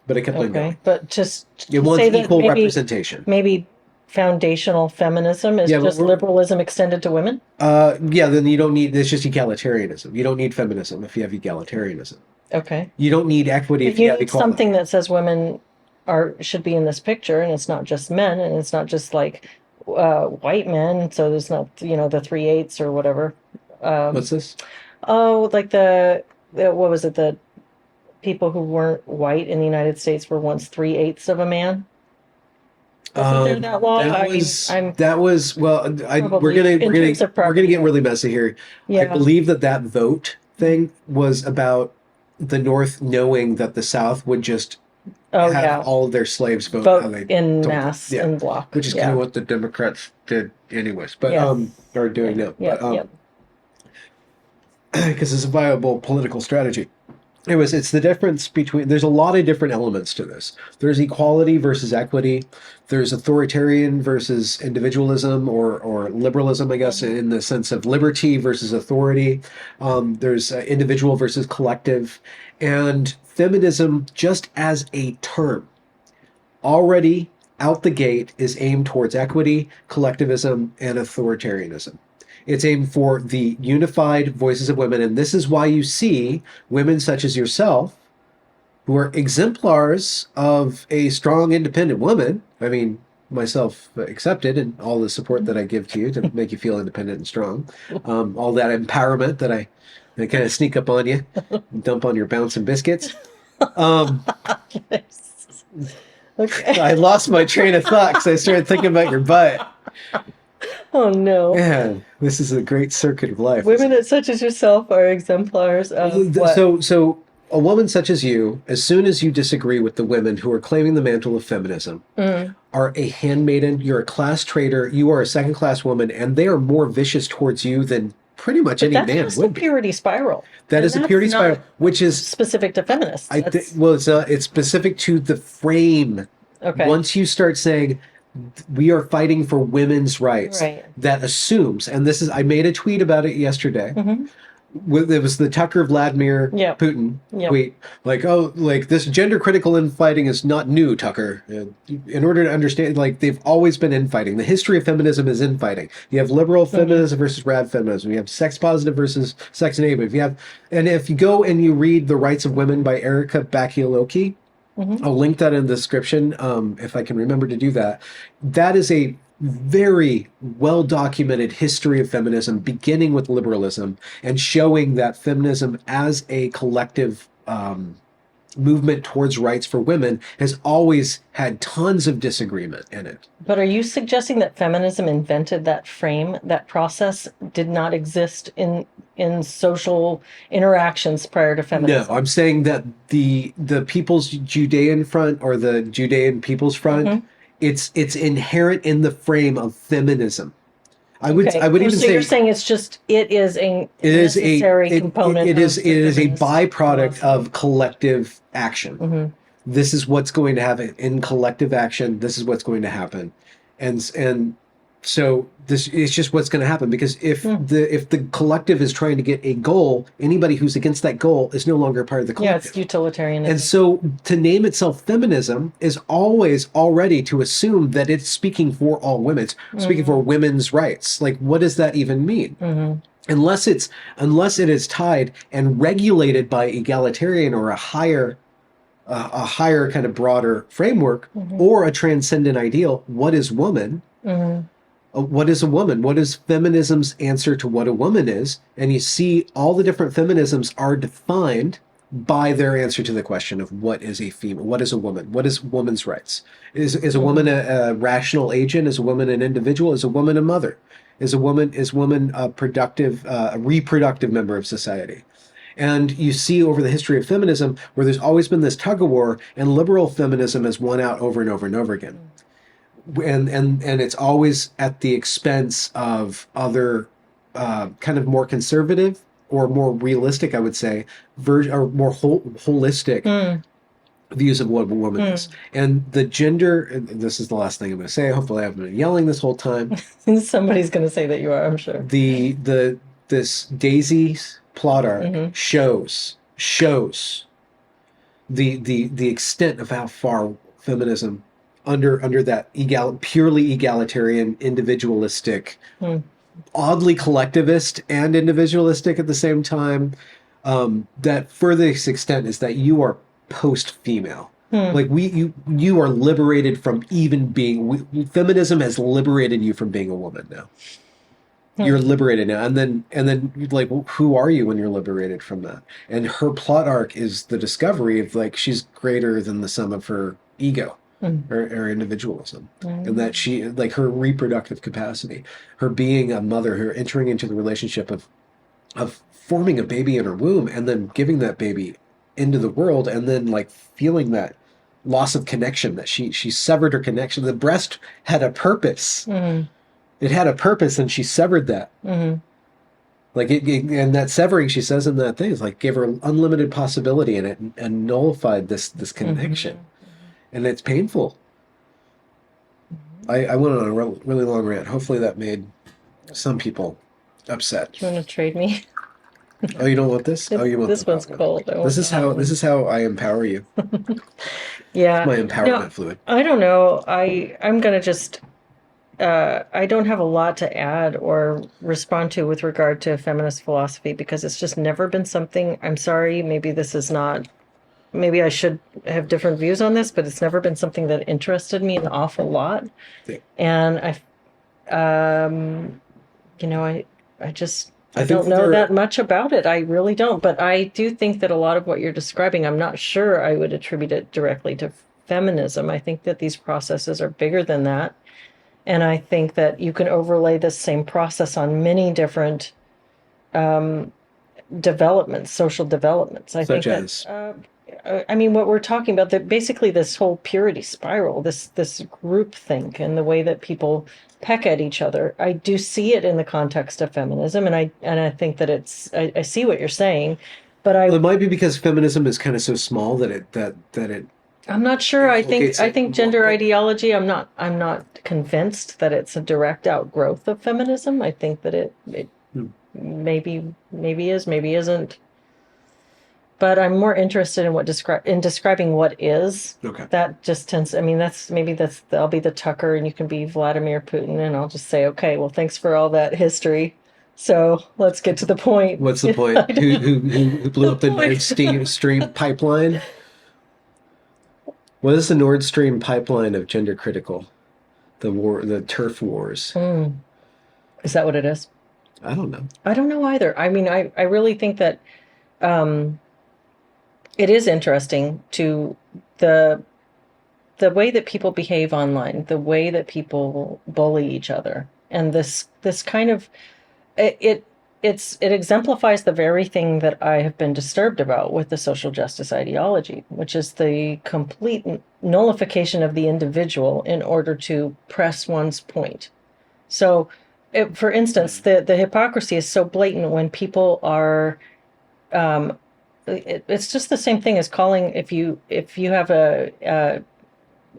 But it kept on going. But just it wants equal representation. Maybe foundational feminism is just liberalism extended to women? Then you don't need... It's just egalitarianism. You don't need feminism if you have egalitarianism. Okay. You don't need equity if you have equality. Something that says women should be in this picture, and it's not just men, and it's not just like white men. So there's not the 3/8 or whatever. What's this? Oh, like the what was it? The people who weren't white in the United States were once 3/8 of a man. Wasn't there that law? We're gonna get really messy here. Yeah. I believe that vote thing was about the North knowing that the South would just have all of their slaves vote how they in mass in block, which is kind of what the Democrats did anyways, but are doing now. Because it's a viable political strategy. It's the difference between, there's a lot of different elements to this. There's equality versus equity. There's authoritarian versus individualism or liberalism, I guess, in the sense of liberty versus authority. There's individual versus collective. And feminism, just as a term, already out the gate is aimed towards equity, collectivism, and authoritarianism. It's aimed for the unified voices of women. And this is why you see women such as yourself, who are exemplars of a strong, independent woman. I mean, myself accepted, and all the support that I give to you to make you feel independent and strong. All that empowerment that I kind of sneak up on you, and dump on your bouncing biscuits. Okay. I lost my train of thought because I started thinking about your butt. Oh no! Man, this is a great circuit of life. Women such as yourself are exemplars of what? So a woman such as you, as soon as you disagree with the women who are claiming the mantle of feminism, are a handmaiden, you're a class traitor, you are a second-class woman, and they are more vicious towards you than pretty much any man would be. That's just a purity spiral. That is a purity spiral, which is specific to feminists. Well, it's not. It's specific to the frame. Okay. Once you start saying we are fighting for women's rights, that assumes, and this is, I made a tweet about it yesterday. It was the Tucker Vladimir Putin tweet, like, oh, like this gender critical infighting is not new, Tucker. In order to understand, like, they've always been infighting. The history of feminism is infighting. You have liberal feminism versus rad feminism. You have sex positive versus sex negative. And if you go and you read The Rights of Women by Erica Bacchialoki, I'll link that in the description if I can remember to do that. That is a very well-documented history of feminism, beginning with liberalism and showing that feminism as a collective movement towards rights for women has always had tons of disagreement in it. But are you suggesting that feminism invented that frame, that process did not exist in social interactions prior to feminism? No, I'm saying that the People's Judean Front, or the Judean People's Front, it's inherent in the frame of feminism. I would even say. So you're saying it is a necessary component. It is a byproduct of collective action. This is what's going to happen in collective action. This is what's going to happen, and so this is just what's going to happen, because if the collective is trying to get a goal, anybody who's against that goal is no longer part of the collective. Yeah, it's utilitarianism. And so to name itself feminism is always already to assume that it's speaking for all women, speaking for women's rights. Like, what does that even mean? Unless it is tied and regulated by egalitarian or a higher kind of broader framework, or a transcendent ideal. What is woman? What is a woman? What is feminism's answer to what a woman is? And you see all the different feminisms are defined by their answer to the question of what is a female, what is a woman, what is woman's rights? Is a woman a rational agent? Is a woman an individual? Is a woman a mother? Is woman a productive, a reproductive member of society? And you see over the history of feminism where there's always been this tug of war, and liberal feminism has won out over and over and over again. And it's always at the expense of other kind of more conservative or more realistic, I would say, or more holistic views of what a woman is. And the gender, and this is the last thing I'm going to say, hopefully I haven't been yelling this whole time. Somebody's going to say that you are, I'm sure. This Daisy's plot arc shows the extent of how far feminism under that purely egalitarian, individualistic, oddly collectivist and individualistic at the same time, that furthest extent is that you are post-female. Like you are liberated from even being. Feminism has liberated you from being a woman now. You're liberated now, and then like, who are you when you're liberated from that? And her plot arc is the discovery of, like, she's greater than the sum of her ego. Or individualism, and that she, like, her reproductive capacity, her being a mother, her entering into the relationship of forming a baby in her womb and then giving that baby into the world, and then, like, feeling that loss of connection, that she severed her connection. The breast had a purpose. It had a purpose, and she severed that. Like and that severing, she says in that thing, is like gave her unlimited possibility in it, and nullified this connection. And it's painful. I went on a really long rant. Hopefully that made some people upset. Do you want to trade me? Oh, you don't want this? Oh, you want this one's cold. This is how I empower you. Yeah. It's my empowerment fluid. I don't know. I'm gonna just. I don't have a lot to add or respond to with regard to feminist philosophy, because it's just never been something. I'm sorry. Maybe I should have different views on this, but it's never been something that interested me an awful lot. Yeah. And I don't know that much about it. I really don't. But I do think that a lot of what you're describing, I'm not sure I would attribute it directly to feminism. I think that these processes are bigger than that. And I think that you can overlay this same process on many different developments, social developments. I Such think as? that, I mean, what we're talking about, that basically this whole purity spiral, this group think, and the way that people peck at each other. I do see it in the context of feminism, and I think that I see what you're saying, but Well, it might be because feminism is kind of so small that it I'm not sure. inculcates I it think more. gender ideology, I'm not convinced that it's a direct outgrowth of feminism. I think that it maybe is, maybe isn't. But I'm more interested in describing what is. Okay. That just tends. I mean, I'll be the Tucker, and you can be Vladimir Putin, and I'll just say, okay, well, thanks for all that history. So let's get to the point. What's the point? Who blew up the Nord Stream pipeline? What is the Nord Stream pipeline of gender critical? The turf wars. Is that what it is? I don't know. I don't know either. I mean, I really think that it is interesting to the way that people behave online, the way that people bully each other, and this kind of it exemplifies the very thing that I have been disturbed about with the social justice ideology, which is the complete nullification of the individual in order to press one's point. So, for instance, the hypocrisy is so blatant when people are. It's just the same thing as calling, if you have a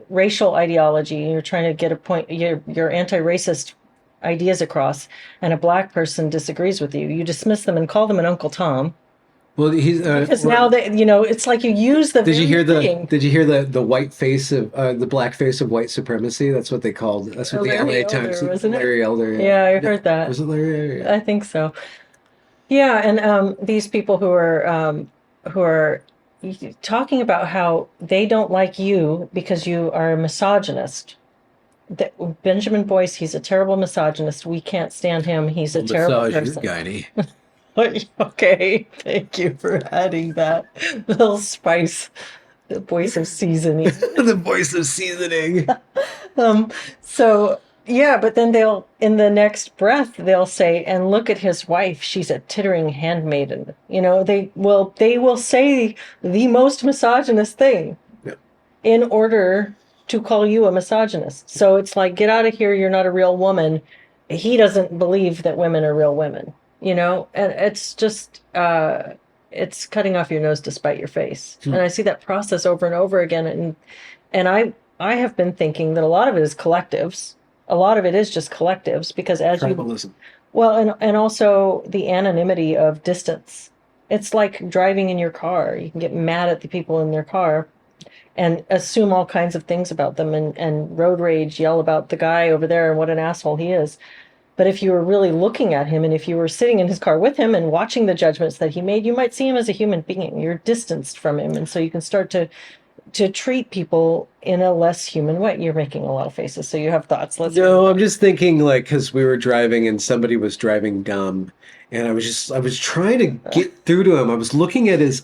racial ideology and you're trying to get a point, your anti-racist ideas across, and a black person disagrees with you, you dismiss them and call them an Uncle Tom. Well, he's because now that it's like you use the. Did you hear the white face of the black face of white supremacy? That's what they called. That's what the LA Times. Larry Elder. Yeah, I heard that. Was it Larry? I think so. Yeah, and these people who are talking about how they don't like you because you are a misogynist. Benjamin Boyce, he's a terrible misogynist. We can't stand him. He's a terrible person. Guy. Okay, thank you for adding that little spice, the voice of seasoning. The voice of seasoning. So yeah, but then in the next breath, they'll say, and look at his wife, she's a tittering handmaiden. They will say the most misogynist thing in order to call you a misogynist. So it's like, get out of here, you're not a real woman. He doesn't believe that women are real women, and it's just, it's cutting off your nose to spite your face. And I see that process over and over again. And I have been thinking that a lot of it is collectives. A lot of it is just collectives, because Tribalism. And also the anonymity of distance. It's like driving in your car. You can get mad at the people in their car and assume all kinds of things about them, and road rage, yell about the guy over there and what an asshole he is. But if you were really looking at him, and if you were sitting in his car with him and watching the judgments that he made, you might see him as a human being. You're distanced from him. And so you can start to treat people in a less human way. You're making a lot of faces, so you have thoughts. No, I'm just thinking, like, because we were driving and somebody was driving dumb, and I was trying to get through to him. I was looking at his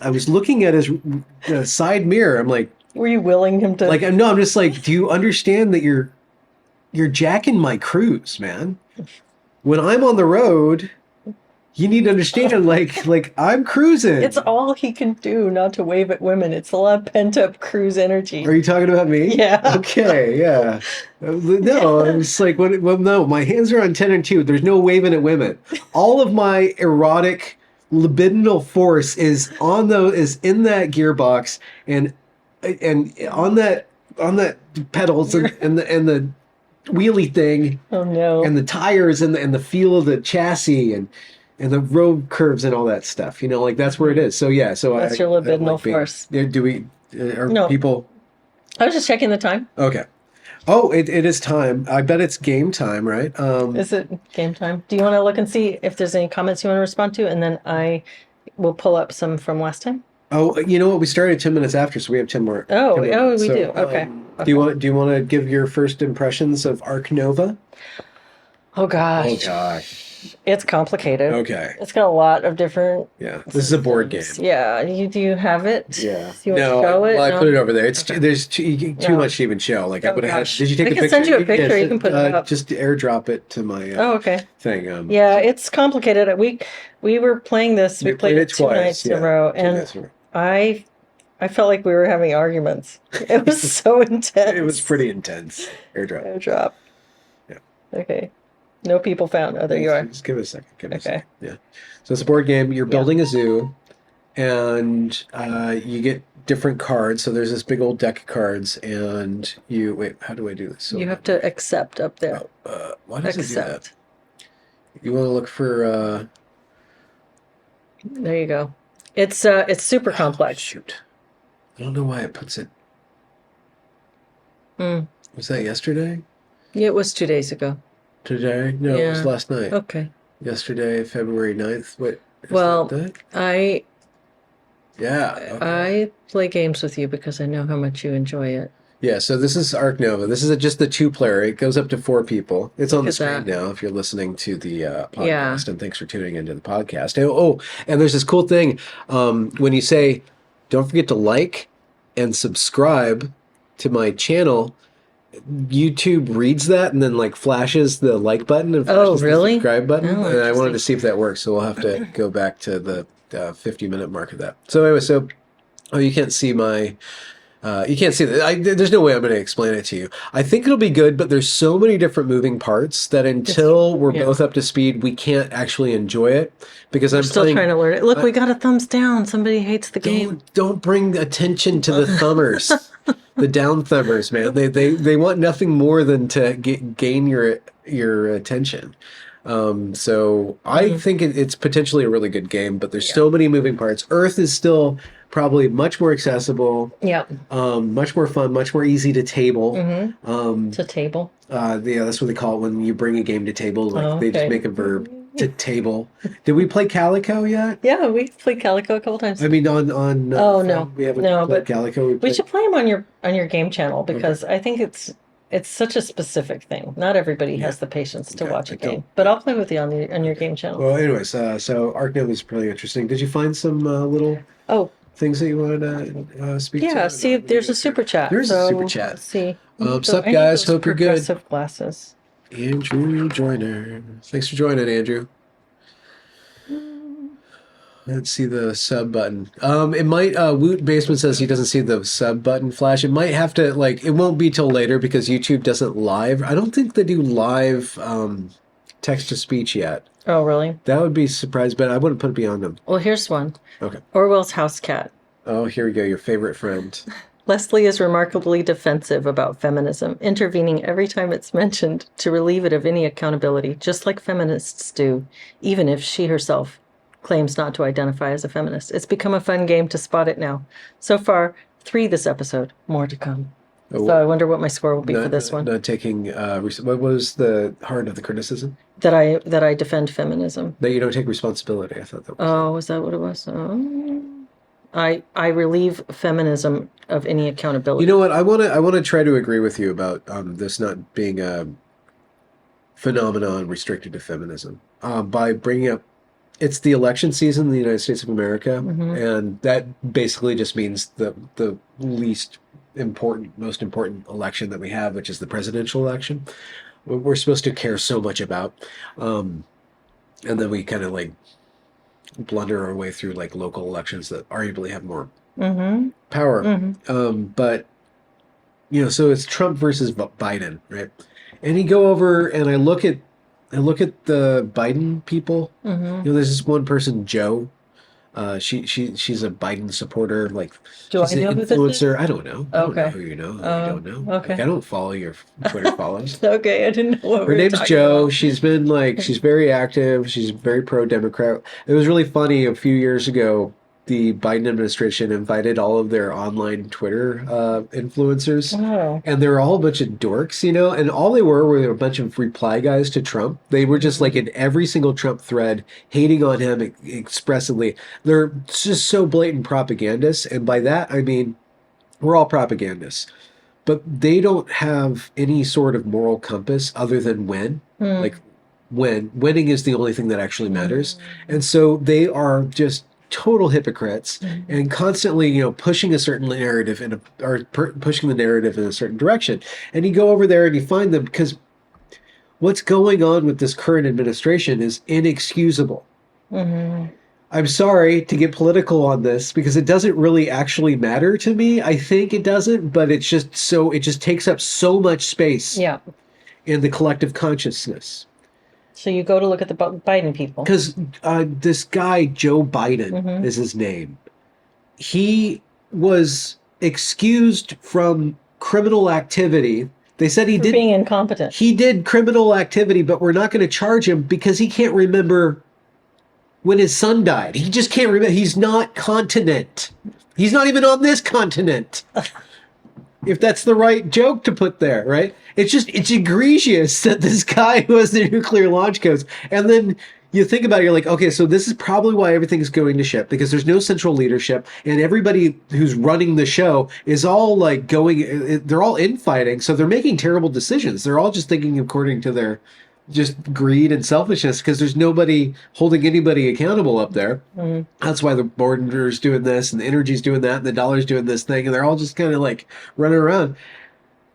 side mirror. I'm like, were you willing him to? Like, no, I'm just like, do you understand that you're jacking my cruise, man? When I'm on the road, you need to understand, like I'm cruising. It's all he can do not to wave at women. It's a lot of pent up cruise energy. Are you talking about me? Yeah. Okay, yeah. No, it's like, no, my hands are on 10 and 2. There's no waving at women. All of my erotic libidinal force is in that gearbox and on that pedals and the wheelie thing. Oh no. And the tires and the feel of the chassis and the road curves and all that stuff, like that's where it is. So yeah, so that's your libidinal force. Do we? No. People? I was just checking the time. Okay. Oh, it is time. I bet it's game time, right? Is it game time? Do you want to look and see if there's any comments you want to respond to, and then I will pull up some from last time. Oh, you know what? We started 10 minutes after, so we have 10 more. Oh, we do. Okay. Do you want to give your first impressions of Ark Nova? Oh gosh. Oh gosh. It's complicated. Okay. It's got a lot of different. Yeah. This is a board game. Yeah. Do you have it? Yeah. Do you want to show it? Well, I No? put it over there. It's Okay. there's too much to even show. Like I Oh, would have had. gosh. Did you take I a can picture? send you a picture. You can put it up. Just airdrop it to my Oh, okay. thing. Yeah, it's complicated. We were playing this. We played it two twice. nights in a row, and I felt like we were having arguments. It was so intense. It was pretty intense. Airdrop. Yeah. Okay. No people found. Oh, there you are. Just give it a second. Give it a Okay. second. Yeah. So it's a board game. You're building a zoo, and you get different cards. So there's this big old deck of cards, and you wait. How do I do this? So You have to accept up there. why does it do that? Accept. You want to look for. There you go. It's super complex. Shoot. I don't know why it puts it. Mm. Was that yesterday? Yeah, it was 2 days ago. Today? No, it was Yeah. last night. Okay. Yesterday, February 9th. Wait. Well, that? I Okay. play games with you because I know how much you enjoy it. Yeah, so this is Ark Nova. This is just the 2-player. It goes up to 4 people. It's on the screen now if you're listening to the podcast. And thanks for tuning into the podcast. And there's this cool thing. When you say, don't forget to like and subscribe to my channel, YouTube reads that and then like flashes the like button and flashes the subscribe button. And I wanted to see if that works. So we'll have to go back to the 50-minute mark of that. So anyway, you can't see my... you can't see that. There's no way I'm going to explain it to you. I think it'll be good, but there's so many different moving parts that until we're both up to speed, we can't actually enjoy it because I'm still trying to learn it. Look, we got a thumbs down. Somebody hates the game. Don't bring attention to the thumbers, the down thumbers, man. They want nothing more than to gain your attention. So I think it's potentially a really good game, but there's so many moving parts. Earth is still probably much more accessible. Yeah. Much more fun, much more easy to table. To table. Yeah, that's what they call it when you bring a game to table. Like they just make a verb to table. Did we play Calico yet? Yeah, we played Calico a couple times. I mean, on no, we haven't played Calico. We should play them on your game channel because I think it's such a specific thing. Not everybody has the patience to watch a game, but I'll play with you on your game channel. Well, anyways, so Ark Nova is really interesting. Did you find some little things that you wanted to speak to? Yeah, see, there's a super chat. There's a super chat. Let's see. Sup, guys? Hope you're good. Progressive glasses. Andrew Joyner. Thanks for joining, Andrew. Let's see the sub button. It might, Woot Basement says he doesn't see the sub button flash. It might have to, it won't be till later because YouTube doesn't live. I don't think they do live text to speech yet. Oh, really? That would be surprised, but I wouldn't put it beyond them. Well, here's one. Okay. Orwell's house cat. Oh, here we go. Your favorite friend. Leslie is remarkably defensive about feminism, intervening every time it's mentioned to relieve it of any accountability, just like feminists do, even if she herself claims not to identify as a feminist. It's become a fun game to spot it now. So far, 3 this episode. More to come. So I wonder what my score will be for this one. Not taking, what was the heart of the criticism? That I defend feminism. That you don't take responsibility. I thought that was. Oh, was that what it was? Oh. I relieve feminism of any accountability. You know what? I want to try to agree with you about this not being a phenomenon restricted to feminism by bringing up. It's the election season in the United States of America, and that basically just means the most important election that we have, which is the presidential election. We're supposed to care so much about, and then we kind of blunder our way through local elections that arguably have more power. But so it's Trump versus Biden, right? And you go over and I look at the Biden people. There's this one person, Joe. She's a Biden supporter. Do I she's know an who this influencer. is? I don't know. I don't know who you know. I don't know. Okay. I don't follow your Twitter follows. Okay, I didn't know what Her name's Joe. She's been she's very active. She's very pro-Democrat. It was really funny a few years ago. The Biden administration invited all of their online Twitter influencers, and they were all a bunch of dorks, and all they were a bunch of reply guys to Trump. They were just in every single Trump thread, hating on him expressively. They're just so blatant propagandists, and by that I mean we're all propagandists, but they don't have any sort of moral compass other than when, Winning is the only thing that actually matters. And so they are just total hypocrites and constantly, pushing a certain narrative pushing the narrative in a certain direction. And you go over there and you find them because what's going on with this current administration is inexcusable. I'm sorry to get political on this because it doesn't really actually matter to me. I think it doesn't, but it just takes up so much space in the collective consciousness. So you go to look at the Biden people. Because this guy, Joe Biden is his name. He was excused from criminal activity. They said he did being incompetent. He did criminal activity, but we're not going to charge him because he can't remember when his son died. He just can't remember. He's not continent. He's not even on this continent. If that's the right joke to put there, right? It's egregious that this guy who has the nuclear launch codes. And then you think about it, you're like, okay, so this is probably why everything's going to shit, because there's no central leadership, and everybody who's running the show is all like they're all infighting, so they're making terrible decisions. They're all just thinking according to their just greed and selfishness because there's nobody holding anybody accountable up there. That's why the border's doing this and the energy's doing that and the dollar's doing this thing, and they're all just kind of like running around.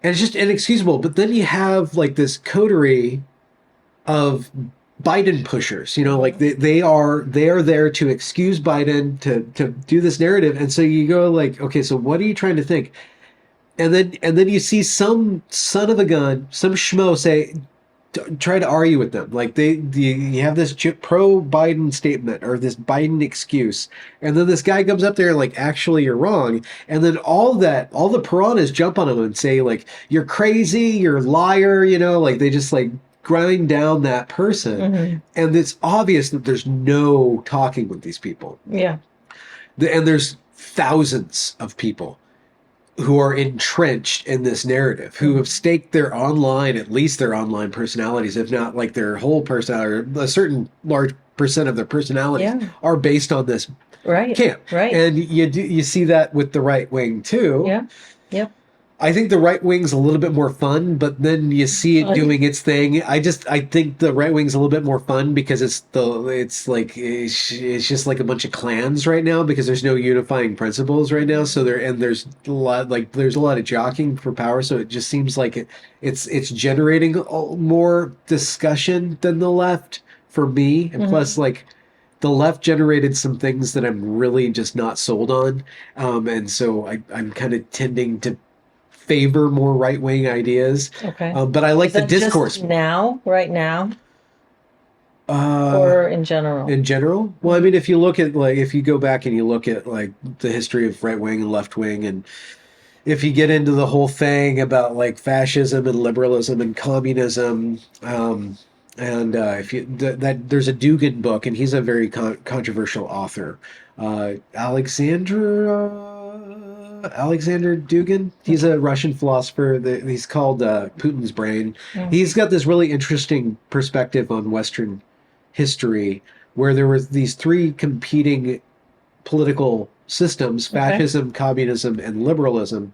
And it's just inexcusable. But then you have like this coterie of Biden pushers, like they are there to excuse Biden, to do this narrative. And so you go like, okay, so what are you trying to think? And then you see some son of a gun, some schmo say, try to argue with them. Like you have this pro Biden statement or this Biden excuse, and then this guy comes up there and like, actually you're wrong. And then all the piranhas jump on him and say like, you're crazy, you're a liar, like they just like grind down that person. And it's obvious that there's no talking with these people. Yeah. And there's thousands of people who are entrenched in this narrative, who have staked at least their online personalities, if not like their whole personality, or a certain large percent of their personalities are based on this camp. Right. And you see that with the right wing too. Yeah. Yep. I think the right wing's a little bit more fun, but then you see it doing its thing. I think the right wing's a little bit more fun because it's just like a bunch of clans right now because there's no unifying principles right now. So there's a lot of jockeying for power. So it just seems like it's generating more discussion than the left for me. And plus, like, the left generated some things that I'm really just not sold on. And so I'm kind of tending to favor more right-wing ideas. Okay. But I like the discourse. Just right now? Or in general? In general? Well, I mean, if you go back and you look at like the history of right-wing and left-wing, and if you get into the whole thing about like fascism and liberalism and communism, and if you there's a Dugin book, and he's a very controversial author, Alexander Dugin. He's a Russian philosopher. He's called Putin's Brain. He's got this really interesting perspective on Western history, where there were these three competing political systems: fascism, communism, and liberalism.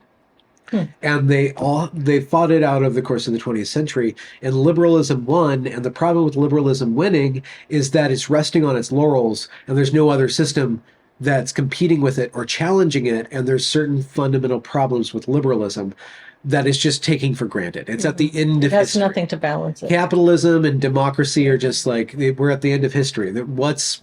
And they fought it out over the course of the 20th century, and liberalism won. And the problem with liberalism winning is that it's resting on its laurels, and there's no other system that's competing with it or challenging it. And there's certain fundamental problems with liberalism that is just taking for granted. It's at the end of history. It has nothing to balance it. Capitalism and democracy are just like, we're at the end of history. What's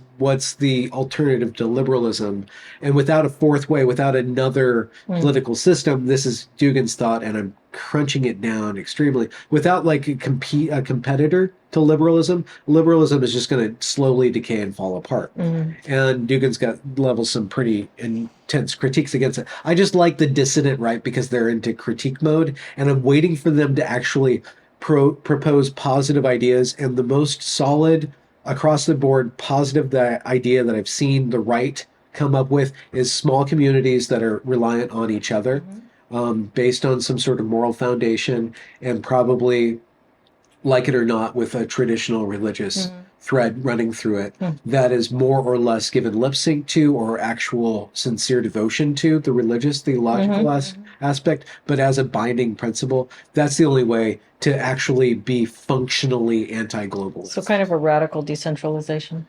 the alternative to liberalism? And without a fourth way, without another political system, this is Dugin's thought, and I'm crunching it down extremely. Without like a competitor to liberalism is just going to slowly decay and fall apart. And Dugin's got levels some pretty intense critiques against it. I just like the dissident right because they're into critique mode, and I'm waiting for them to actually propose positive ideas. And the most solid, across the board, positive idea that I've seen the right come up with is small communities that are reliant on each other, based on some sort of moral foundation, and probably like it or not, with a traditional religious Mm-hmm. thread running through it Mm-hmm. that is more or less given lip sync to or actual sincere devotion to the religious theological aspect, but as a binding principle, that's the only way to actually be functionally anti-globalist. So kind of a radical decentralization.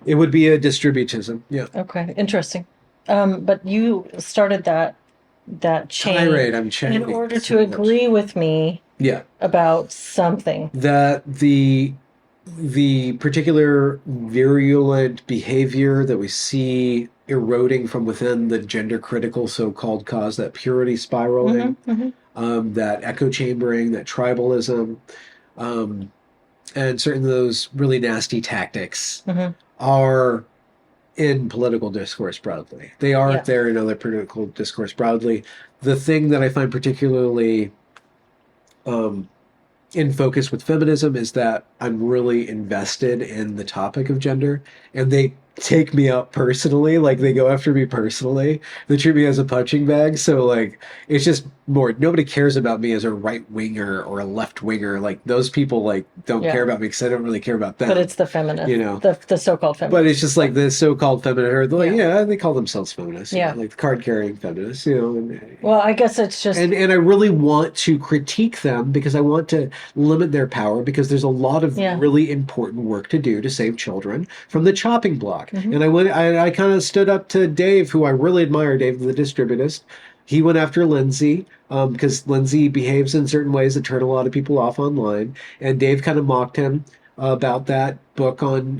It would be a distributism. Yeah. Okay, interesting. But you started that chain Tirade, I'm in chanting order so to much. agree with me Yeah. about something. That the particular virulent behavior that we see eroding from within the gender critical so-called cause, that purity spiraling, that echo chambering, that tribalism, um, and certain of those really nasty tactics are in political discourse broadly. They are Yeah. there in other political discourse broadly. The thing that I find particularly in focus with feminism is that I'm really invested in the topic of gender, and they take me out personally. Like, they go after me personally. They treat me as a punching bag. So like, it's just more, nobody cares about me as a right winger or a left winger. Like, those people like don't Yeah. care about me because I don't really care about them. But it's the feminist, you know, the so-called feminist. but it's just like the so-called feminist, or like, Yeah. yeah, they call themselves feminists, you Yeah. know, like the card-carrying feminists, you know. Well, I guess it's just And I really want to critique them because I want to limit their power, because there's a lot of really important work to do to save children from the chopping block. And I kind of stood up to Dave, who I really admire, Dave the Distributist. He went after Lindsay because Lindsay behaves in certain ways that turn a lot of people off online. And Dave kind of mocked him about that book on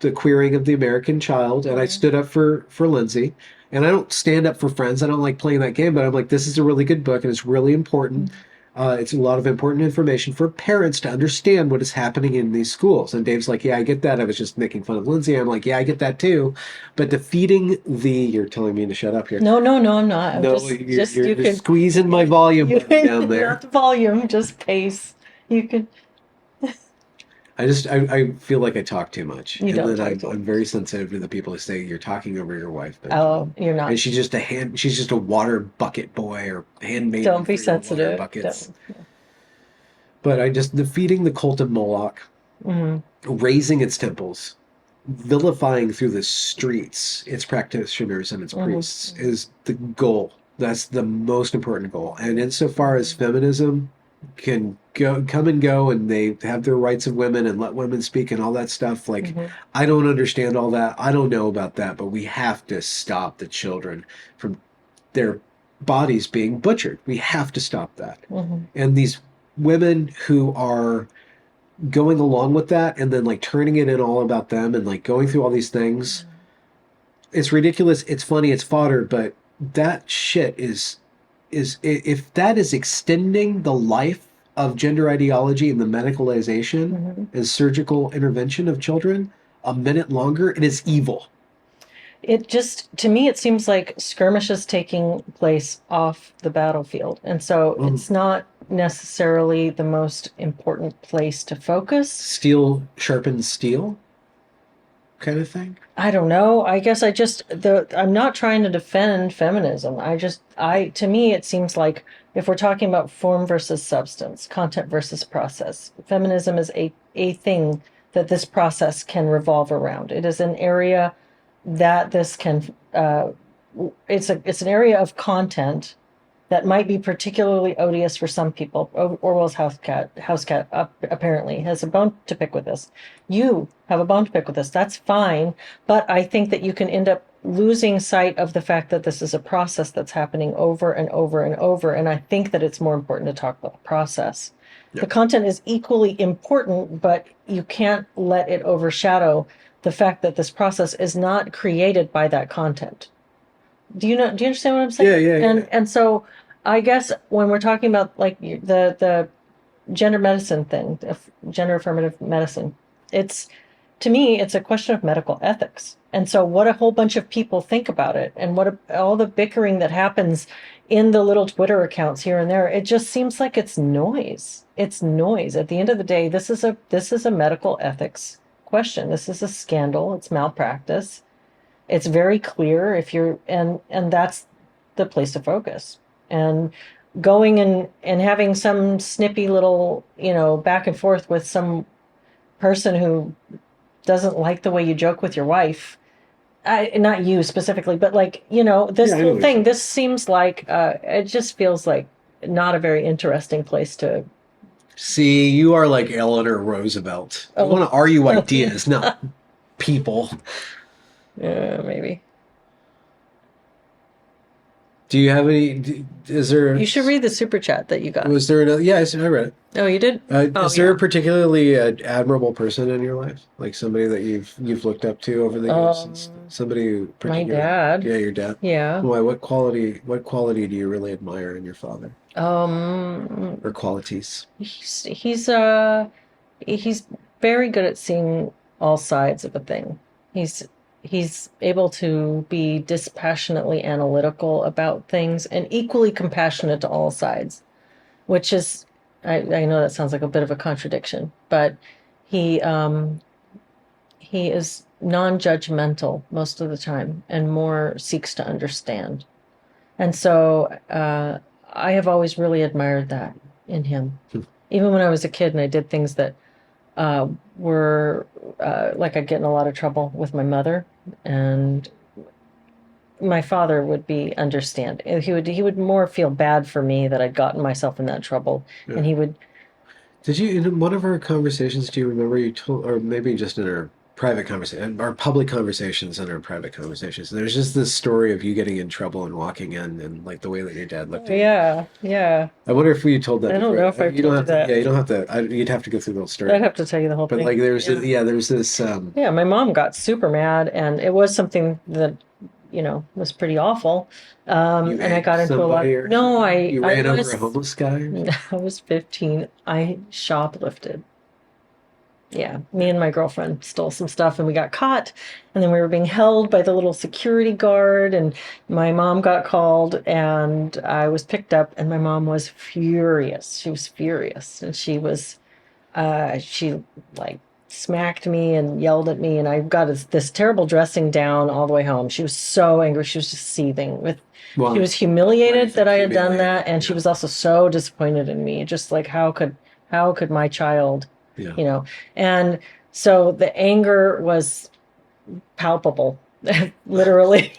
the queering of the American child. And I stood up for Lindsay. And I don't stand up for friends. I don't like playing that game, but I'm like, this is a really good book and it's really important. It's a lot of important information for parents to understand what is happening in these schools. And Dave's like, yeah, I get that. I was just making fun of Lindsay. I'm like, yeah, I get that too. But defeating you're telling me to shut up here. No, I'm not. I'm No, you're squeezing my volume button down there. Not the volume, just pace. You could. I feel like I talk too much. You don't talk too I'm very sensitive to the people who say you're talking over your wife. Oh, you're not. And she's just a water bucket boy or handmaid. Don't be sensitive. Buckets. But defeating the cult of Moloch, raising its temples, vilifying through the streets its practitioners and its priests is the goal. That's the most important goal. And insofar as feminism can come and go, and they have their rights of women and let women speak and all that stuff, like I don't understand all that. I don't know about that, but we have to stop the children from their bodies being butchered. We have to stop that. And these women who are going along with that and then like turning it in all about them and like going through all these things, it's ridiculous, it's funny, it's fodder, but that shit is if that is extending the life of gender ideology and the medicalization and surgical intervention of children a minute longer, it is evil. It just, to me, it seems like skirmishes taking place off the battlefield. And so it's not necessarily the most important place to focus. Steel sharpens steel kind of thing? I don't know. I guess I'm not trying to defend feminism. To me, it seems like if we're talking about form versus substance, content versus process, feminism is a thing that this process can revolve around. It is an area that this can, it's an area of content that might be particularly odious for some people. Orwell's house cat apparently has a bone to pick with this. You have a bone to pick with this. That's fine. But I think that you can end up losing sight of the fact that this is a process that's happening over and over and over. And I think that it's more important to talk about the process. Yep. The content is equally important, but you can't let it overshadow the fact that this process is not created by that content. Do you understand what I'm saying? Yeah. And so I guess when we're talking about like the gender medicine thing, gender affirmative medicine, to me, it's a question of medical ethics. And so what a whole bunch of people think about it, and all the bickering that happens in the little Twitter accounts here and there, it just seems like it's noise. It's noise. At the end of the day, this is a medical ethics question. This is a scandal. It's malpractice. It's very clear and that's the place to focus. And going and having some snippy little, back and forth with some person who doesn't like the way you joke with your wife. Not you specifically, but like, this whole thing, this seems like, it just feels like not a very interesting place to. See, you are like Eleanor Roosevelt. I want to argue ideas, not people. Yeah, maybe. Do you have any? Is there? You should read the super chat that you got. Was there another? Yeah, I read it. Oh, you did? Is there a particularly admirable person in your life, like somebody that you've looked up to over the years? Somebody who my dad. Yeah, your dad. Yeah. Why? What quality do you really admire in your father? Or qualities? He's very good at seeing all sides of a thing. He's able to be dispassionately analytical about things and equally compassionate to all sides, which is, I know that sounds like a bit of a contradiction, but he is non-judgmental most of the time and more seeks to understand. And so I have always really admired that in him. Even when I was a kid and I did things that were like I'd get in a lot of trouble with my mother, and my father would be understanding. He would more feel bad for me that I'd gotten myself in that trouble, and he would. Did you, in one of our conversations, do you remember you told, or maybe just in our private conversation, our public conversations and our private conversations, there's just this story of you getting in trouble and walking in and like the way that your dad looked at you. Yeah. I wonder if we told that I don't before. know if I've told you that. Yeah, you don't have to. You'd have to go through the whole story. I'd have to tell you the whole thing. But like there's this. Yeah, my mom got super mad, and it was something that was pretty awful. And I got into a lot. No, you ran over a homeless guy. I was 15. I shoplifted. Yeah, me and my girlfriend stole some stuff and we got caught, and then we were being held by the little security guard, and my mom got called and I was picked up, and my mom was furious. She was furious, and she like smacked me and yelled at me, and I got this terrible dressing down all the way home. She was so angry. She was just seething she was humiliated that I had done that, and she was also so disappointed in me. Just like how could my child. Yeah. And so the anger was palpable, literally.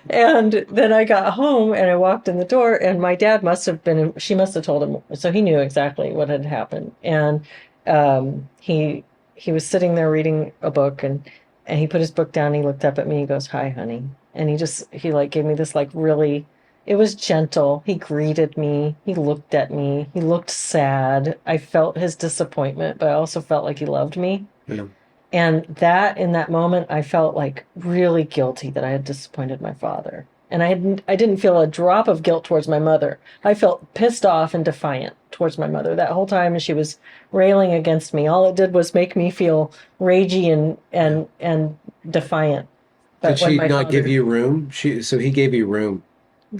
And then I got home and I walked in the door, and my dad she must have told him, so he knew exactly what had happened. And he was sitting there reading a book, and he put his book down, and he looked up at me, he goes, "Hi, honey." And he like gave me this like really. It was gentle. He greeted me. He looked at me. He looked sad. I felt his disappointment, but I also felt like he loved me. Yeah. And in that moment, I felt like really guilty that I had disappointed my father. And I didn't feel a drop of guilt towards my mother. I felt pissed off and defiant towards my mother that whole time, and she was railing against me. All it did was make me feel ragey and defiant. But did she not give you room? So he gave you room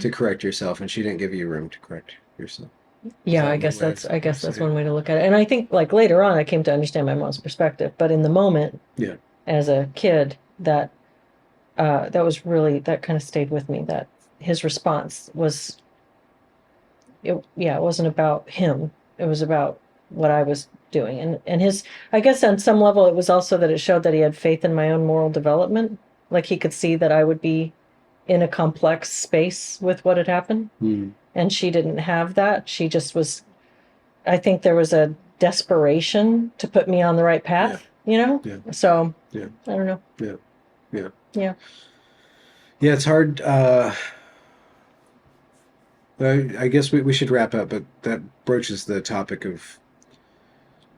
to correct yourself, and she didn't give you room to correct yourself. Yeah, I guess that's one way to look at it. And I think like later on I came to understand my mom's perspective, but in the moment, yeah, as a kid, that that kind of stayed with me, that his response was it wasn't about him. It was about what I was doing. And his, I guess on some level it was also that it showed that he had faith in my own moral development. Like he could see that I would be in a complex space with what had happened. And she didn't have that. She just was, I think there was a desperation to put me on the right path, Yeah. So, I don't know. Yeah. It's hard. I guess we should wrap up, but that broaches the topic of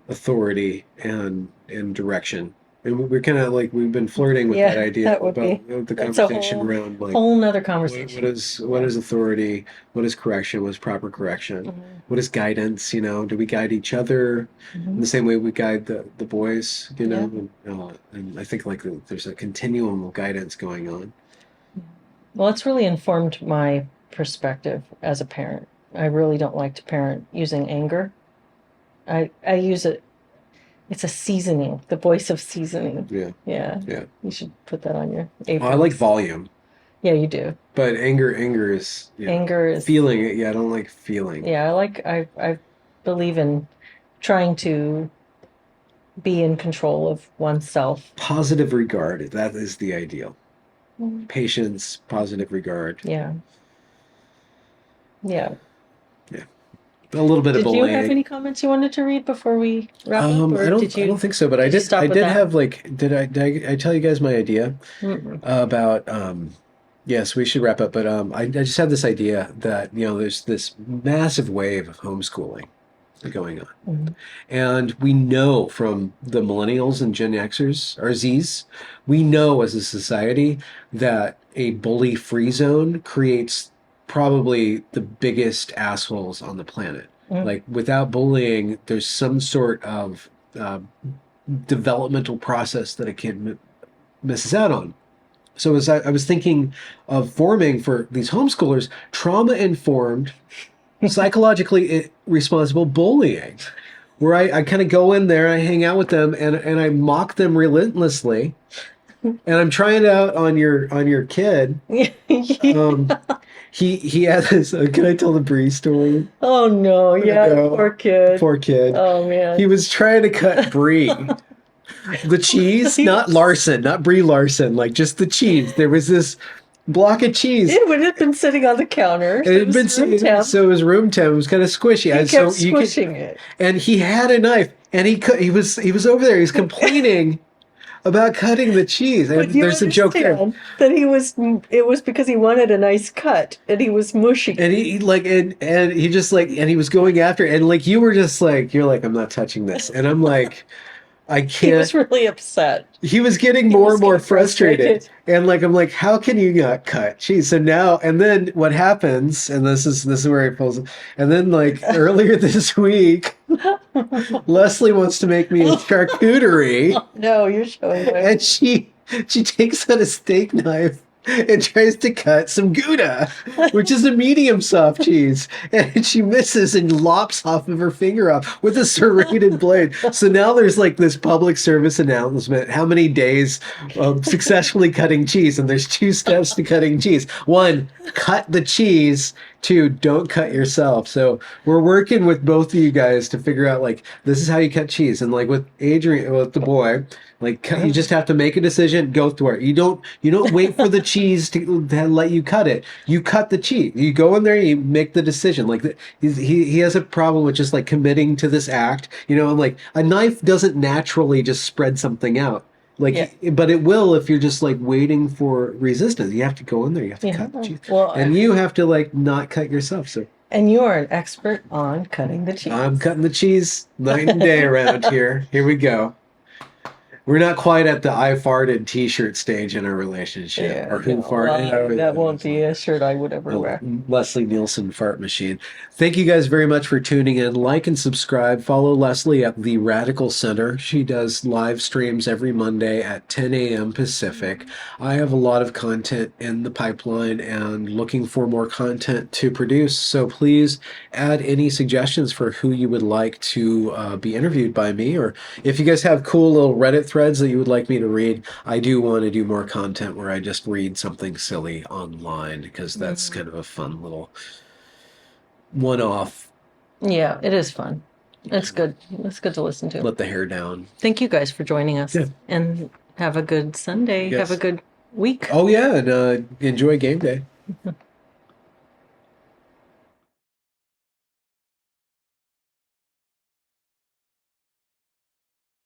authority and direction. And we're kind of like, we've been flirting with that idea about the conversation around like whole nother conversation. What is authority? What is correction? What is proper correction? Mm-hmm. What is guidance? Do we guide each other in the same way we guide the boys? And I think like there's a continuum of guidance going on. Well, it's really informed my perspective as a parent. I really don't like to parent using anger. I use it. It's a seasoning, the voice of seasoning. Yeah. You should put that on your apron. I like volume. Yeah, you do. But anger is, Anger is feeling it. Yeah, I don't like feeling. Yeah, I believe in trying to be in control of oneself. Positive regard. That is the ideal. Mm. Patience, positive regard. Yeah. Yeah. Yeah. A little bit of Did you have bullying. any comments you wanted to read before we wrap up, or I don't think so, but did you I stop with did that? have like, I tell you guys my idea Mm-mm. about, yes, we should wrap up, but I just had this idea that, there's this massive wave of homeschooling going on. Mhm. And we know from the millennials and Gen Xers, or Zs, we know as a society that a bully-free zone creates probably the biggest assholes on the planet. Mm. Like without bullying, there's some sort of uh, developmental process that a kid misses out on. So as I was thinking of forming for these homeschoolers, trauma-informed, psychologically responsible bullying, where I kind of go in there, I hang out with them, and I mock them relentlessly, and I'm trying it out on your kid. Um, he had this. Can I tell the Brie story? Oh no, yeah, No, poor kid. poor kid. Oh man. He was trying to cut Brie. The cheese, not Larson, not Brie Larson, like just the cheese. There was this block of cheese. It would have been sitting on the counter. It had been room temp. so it was room temp. It was kind of squishy. He kept squishing it. And he had a knife, and he was over there. He was complaining about cutting the cheese. And But you there's a joke there. understand that it was because he wanted a nice cut and he was mushing. And he like and he just like and he was going after it, and like you were just like you're like I'm not touching this, and I'm like I He can't. was really upset. He was getting He more was and more getting frustrated. frustrated. And like I'm like, how can you not cut? Geez, so now and then what happens, and this is where it pulls, and then like earlier this week, Leslie wants to make me a charcuterie, No, you're showing me. and she takes out a steak knife and tries to cut some Gouda, which is a medium soft cheese, and she misses and lops off of her finger off with a serrated blade. So now there's like this public service announcement: how many days of successfully cutting cheese? And there's 2 steps to cutting cheese. 1, cut the cheese. 2, don't cut yourself. So we're working with both of you guys to figure out like this is how you cut cheese. And like with Adrian, with the boy, like you just have to make a decision, go through it. You don't wait for the cheese to let you cut it. You cut the cheese. You go in there, you make the decision. Like he has a problem with just like committing to this act, and like a knife doesn't naturally just spread something out. Like, Yeah. but it will if you're just like waiting for resistance. You have to go in there. You have to Yeah. cut the cheese, Well, and you have to like not cut yourself. So And you are an expert on cutting the cheese. I'm cutting the cheese night and day around here. Here we go. We're not quite at the I farted T-shirt stage in our relationship, Yeah, or who no, farted. well, that won't be a shirt I would ever wear. Leslie Nielsen fart machine. Thank you guys very much for tuning in. Like and subscribe. Follow Leslie at the Radical Center. She does live streams every Monday at 10 a.m. Pacific. I have a lot of content in the pipeline and looking for more content to produce. So please add any suggestions for who you would like to be interviewed by me, or if you guys have cool little Reddit threads that you would like me to read. I do want to do more content where I just read something silly online, because that's kind of a fun little one-off. Yeah, it is fun. It's good. It's good to listen to. Let the hair down. Thank you guys for joining us. Yeah. And have a good Sunday. Yes. Have a good week. Oh yeah, and enjoy game day.